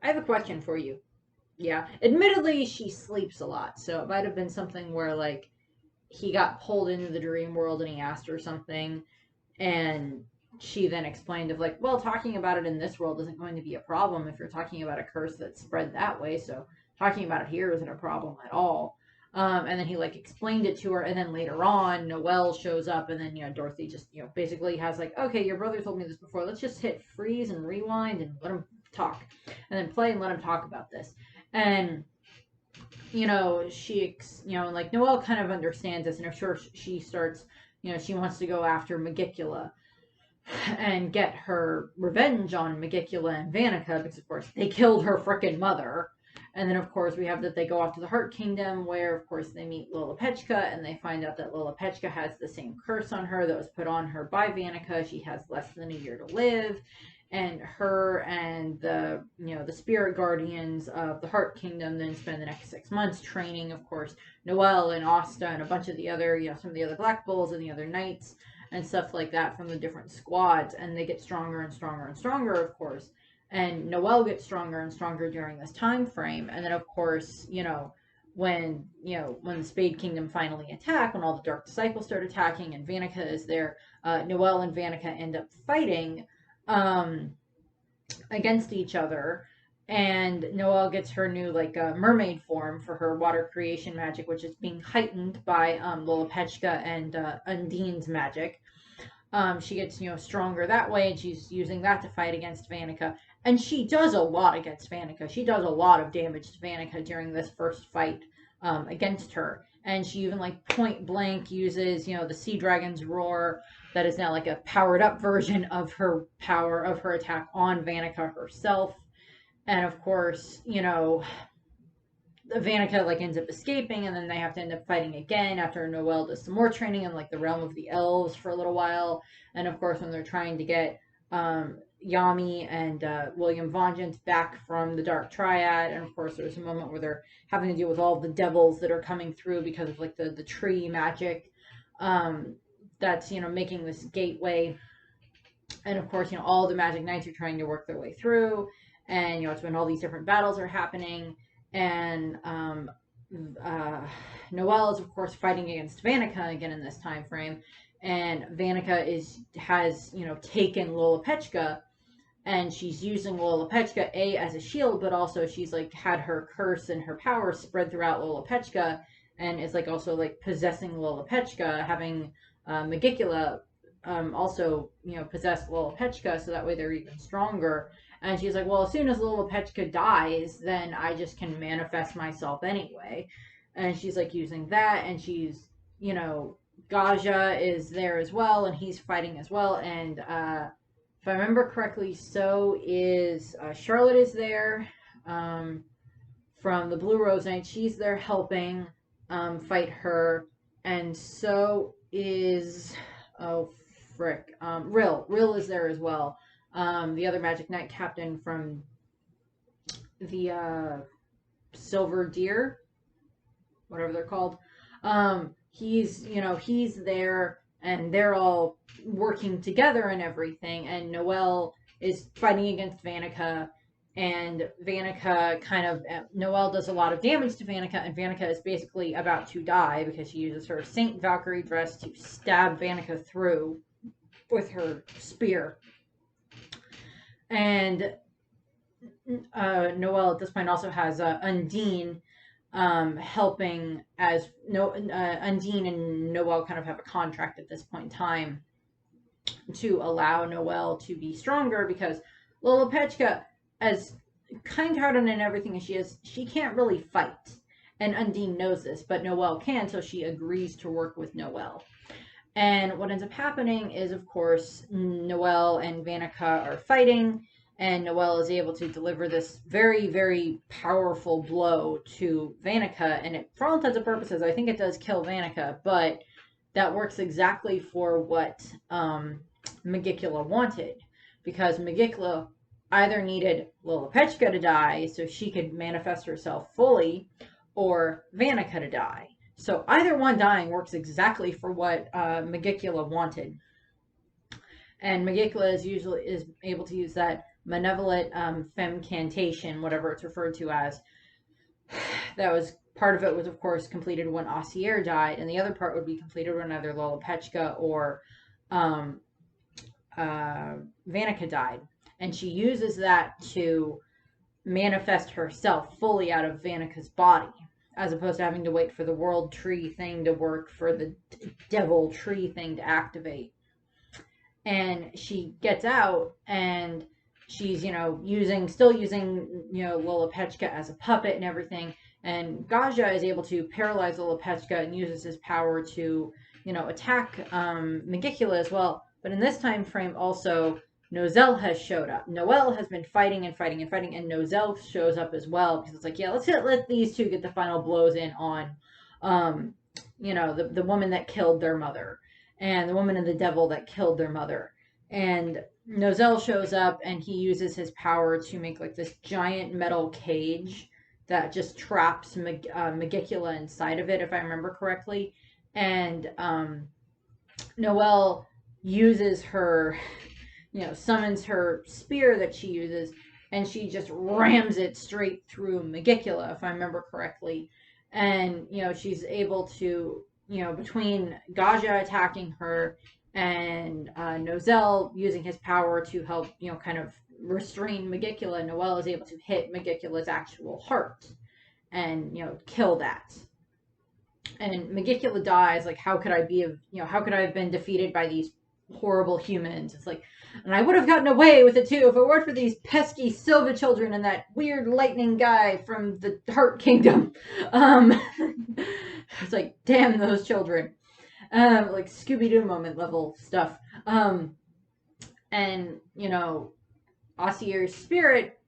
I have a question for you. Yeah. Admittedly, she sleeps a lot, so it might have been something where, like, he got pulled into the dream world and he asked her something, and she then explained of like, well, talking about it in this world isn't going to be a problem if you're talking about a curse that's spread that way, so talking about it here isn't a problem at all. And then he like explained it to her, and then later on Noel shows up, and then Dorothy just basically has like, okay, your brother told me this before, let's just hit freeze and rewind and let him talk, and then play and let him talk about this. And she, like Noel kind of understands this, and of course she starts, she wants to go after Magicula and get her revenge on Magicula and Vanica, because of course they killed her frickin' mother. And then of course we have that they go off to the Heart Kingdom, where of course they meet Lolopechka, and they find out that Lolopechka has the same curse on her that was put on her by Vanica. She has less than a year to live. And her and the the spirit guardians of the Heart Kingdom then spend the next 6 months training, of course, Noel and Asta and a bunch of the other, some of the other Black Bulls and the other knights and stuff like that from the different squads, and they get stronger and stronger and stronger, of course. And Noel gets stronger and stronger during this time frame, and then of course, when when the Spade Kingdom finally attack, when all the Dark Disciples start attacking and Vanica is there, Noel and Vanica end up fighting against each other, and Noel gets her new like mermaid form for her water creation magic, which is being heightened by Lolopechka and Undine's magic. She gets stronger that way, and she's using that to fight against Vanica, and she does a lot against Vanica. She does a lot of damage to Vanica during this first fight against her. And she even like point blank uses, the Sea Dragon's Roar that is now like a powered up version of her power of her attack on Vanica herself. And of course, Vanica like ends up escaping, and then they have to end up fighting again after Noel does some more training in like the realm of the elves for a little while. And of course, when they're trying to get Yami and William Vonjant back from the Dark Triad, and of course there's a moment where they're having to deal with all the devils that are coming through because of like the tree magic that's making this gateway. And of course all the magic knights are trying to work their way through, and it's when all these different battles are happening. And Noel is of course fighting against Vanica again in this time frame, and Vanica has taken Lolopechka, and she's using Lolopechka as a shield, but also she's like had her curse and her power spread throughout Lolopechka, and is like also like possessing Lolopechka, having Magicula also possess Lolopechka, so that way they're even stronger. And she's like, well, as soon as little Pechka dies, then I just can manifest myself anyway. And she's like using that, and she's, you know, Gaja is there as well, and he's fighting as well. And if I remember correctly, so is Charlotte is there from the Blue Rose Knight. She's there helping fight her, and so is Rill is there as well. The other Magic Knight captain from the Silver Deer, whatever they're called. He's there, and they're all working together and everything. And Noel is fighting against Vanica, and Vanica Noel does a lot of damage to Vanica, and Vanica is basically about to die because she uses her Saint Valkyrie dress to stab Vanica through with her spear. And Noel at this point also has Undine helping, as Undine and Noel kind of have a contract at this point in time to allow Noel to be stronger, because Lolopechka, as kind-hearted and everything as she is, she can't really fight. And Undine knows this, but Noel can, so she agrees to work with Noel. And what ends up happening is, of course, Noel and Vanica are fighting, and Noel is able to deliver this very, very powerful blow to Vanica. And for all intents and purposes, I think it does kill Vanica, but that works exactly for what Megicula wanted, because Megicula either needed Lolopechka to die so she could manifest herself fully, or Vanica to die. So either one dying works exactly for what Megicula wanted. And Megicula is able to use that malevolent femcantation, whatever it's referred to as. That was part of it was, of course, completed when Osier died, and the other part would be completed when either Lolopechka or Vanica died. And she uses that to manifest herself fully out of Vanica's body, as opposed to having to wait for the world tree thing to work, for the devil tree thing to activate. And she gets out, and she's, still using Lolopechka as a puppet and everything. And Gaja is able to paralyze Lolopechka and uses his power to, attack Megicula as well. But in this time frame also, Noel has showed up. Noel has been fighting and fighting and fighting, and Noel shows up as well, because it's like, yeah, let these two get the final blows in on, the woman that killed their mother, and the woman and the devil that killed their mother. And Noel shows up, and he uses his power to make like this giant metal cage that just traps Megicula inside of it, if I remember correctly. And Noel uses her, summons her spear that she uses, and she just rams it straight through Megicula, if I remember correctly. And, she's able to, between Gaja attacking her and Noel using his power to help, kind of restrain Megicula, Noel is able to hit Megicula's actual heart and, kill that. And Megicula dies. Like, how could I have been defeated by these horrible humans? It's like, and I would have gotten away with it too if it weren't for these pesky Silva children and that weird lightning guy from the Heart Kingdom. It's like, damn those children. Like Scooby-Doo moment level stuff. And, Osier's spirit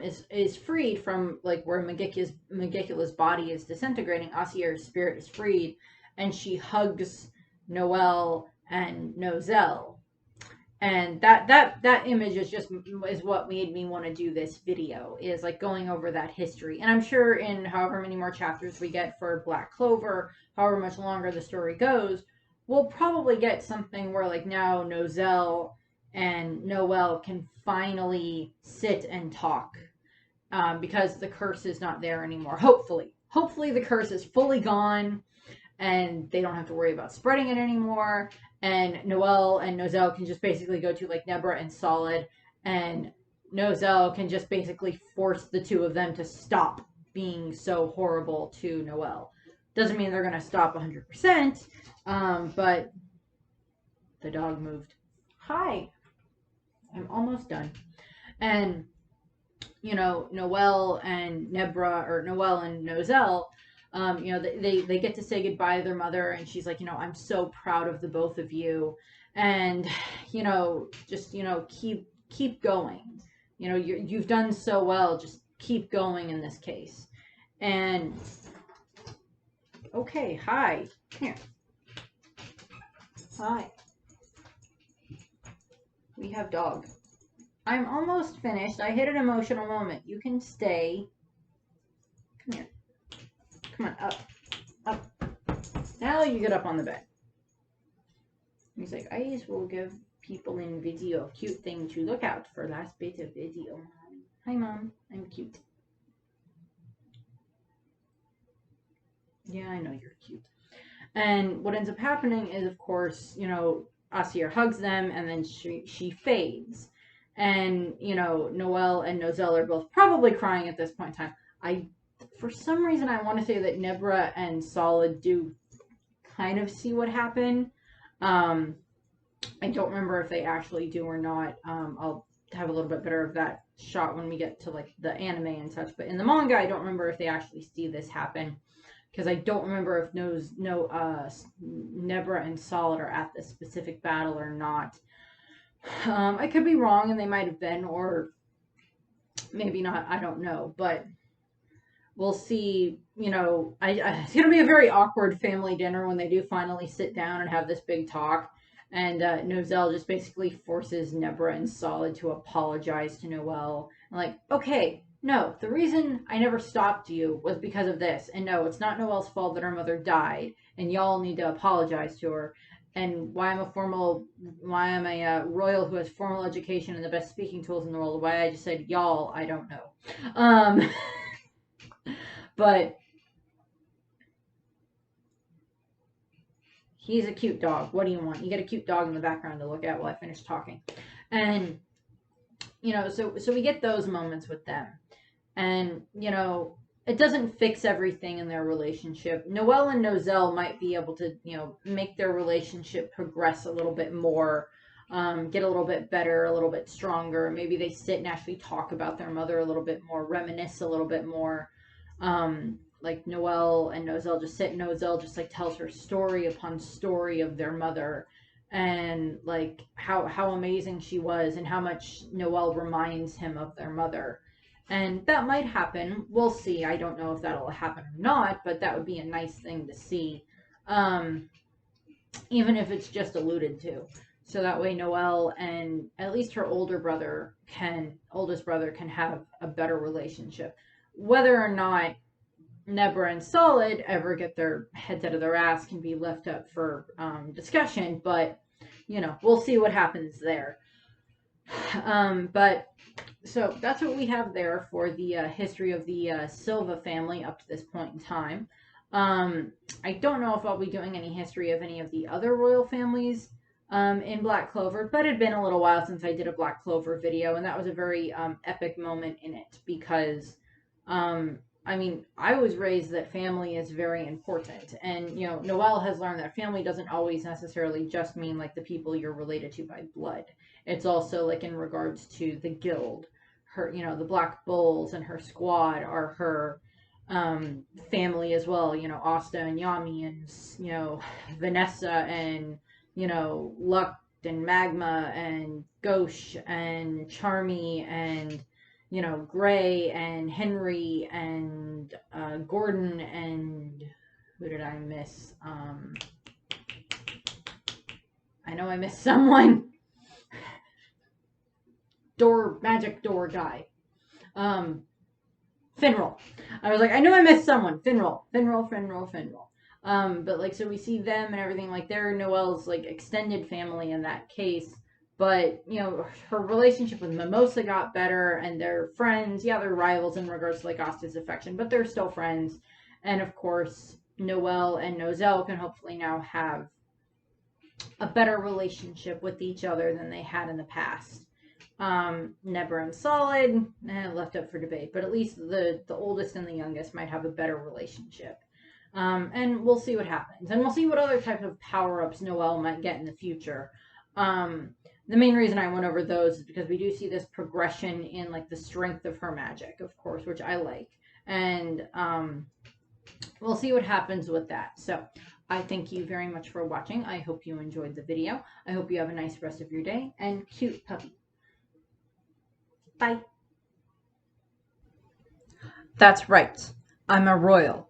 is freed from, like, where Megicula's body is disintegrating. Osier's spirit is freed, and she hugs Noel and Noel. And that image is what made me want to do this video, is like going over that history. And I'm sure in however many more chapters we get for Black Clover, however much longer the story goes, we'll probably get something where, like, now Noel and Noel can finally sit and talk, because the curse is not there anymore. Hopefully the curse is fully gone, and they don't have to worry about spreading it anymore. And Noel and Noel can just basically go to, like, Nebra and Solid, and Noel can just basically force the two of them to stop being so horrible to Noel. Doesn't mean they're going to stop 100%, but the dog moved. Hi. I'm almost done. And, Noel and Nebra, or Noel and Nozel, they get to say goodbye to their mother, and she's like, I'm so proud of the both of you, and just keep going. You've done so well. Just keep going in this case. And okay, hi, here, hi. We have dog. I'm almost finished. I hit an emotional moment. You can stay. Come here. Come on, up. Now you get up on the bed. He's like, I will give people in video a cute thing to look out for last bit of video. Hi, Mom. I'm cute. Yeah, I know you're cute. And what ends up happening is, of course, Asir hugs them, and then she fades. And, Noel and Nozel are both probably crying at this point in time. For some reason, I want to say that Nebra and Solid do kind of see what happened. I don't remember if they actually do or not. I'll have a little bit better of that shot when we get to like the anime and such. But in the manga, I don't remember if they actually see this happen, because I don't remember if Nebra and Solid are at this specific battle or not. I could be wrong, and they might have been, or maybe not. I don't know, but we'll see. It's going to be a very awkward family dinner when they do finally sit down and have this big talk. And Nozel just basically forces Nebra and Solid to apologize to Noel. I'm like, okay, no, the reason I never stopped you was because of this. And no, it's not Noel's fault that her mother died. And y'all need to apologize to her. And why I'm a royal who has formal education and the best speaking tools in the world. Why I just said y'all, I don't know. But he's a cute dog. What do you want? You get a cute dog in the background to look at while I finish talking. And, so we get those moments with them. And, it doesn't fix everything in their relationship. Noel and Nozel might be able to, make their relationship progress a little bit more, get a little bit better, a little bit stronger. Maybe they sit and actually talk about their mother a little bit more, reminisce a little bit more. Like Noel and Nozel just sit, and Nozel just like tells her story upon story of their mother, and like how amazing she was, and how much Noel reminds him of their mother. And that might happen. We'll see. I don't know if that'll happen or not, but that would be a nice thing to see. Even if it's just alluded to. So that way Noel and at least her oldest brother can have a better relationship. Whether or not Nebra and Solid ever get their heads out of their ass can be left up for discussion, but we'll see what happens there. But so that's what we have there for the history of the Silva family up to this point in time. I don't know if I'll be doing any history of any of the other royal families in Black Clover, but it had been a little while since I did a Black Clover video, and that was a very epic moment in it, because I was raised that family is very important, and Noel has learned that family doesn't always necessarily just mean like the people you're related to by blood. It's also like in regards to the guild. Her, the Black Bulls and her squad are her family as well. Asta and Yami, and Vanessa, and Luck and Magma and Gauche and Charmy and Gray and Henry and Gordon, and who did I miss? I know I missed someone. Magic door guy. Finral. I was like, I know I missed someone. Finral. But like, so we see them and everything, like they're Noel's like extended family in that case. But, her relationship with Mimosa got better, and they're friends. Yeah, they're rivals in regards to like Asta's affection, but they're still friends. And of course, Noel and Nozel can hopefully now have a better relationship with each other than they had in the past. Nebra and Solid, left up for debate, but at least the oldest and the youngest might have a better relationship. And we'll see what happens. And we'll see what other type of power-ups Noel might get in the future. the main reason I went over those is because we do see this progression in like the strength of her magic, of course, which I like. And we'll see what happens with that. So I thank you very much for watching. I hope you enjoyed the video. I hope you have a nice rest of your day. And cute puppy. Bye. That's right. I'm a royal.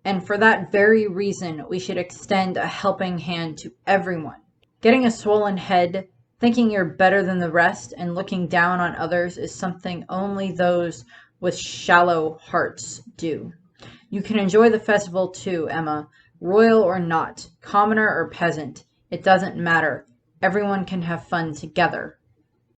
And for that very reason, we should extend a helping hand to everyone. Getting a swollen head, thinking you're better than the rest, and looking down on others is something only those with shallow hearts do. You can enjoy the festival too, Emma. Royal or not, commoner or peasant, it doesn't matter. Everyone can have fun together.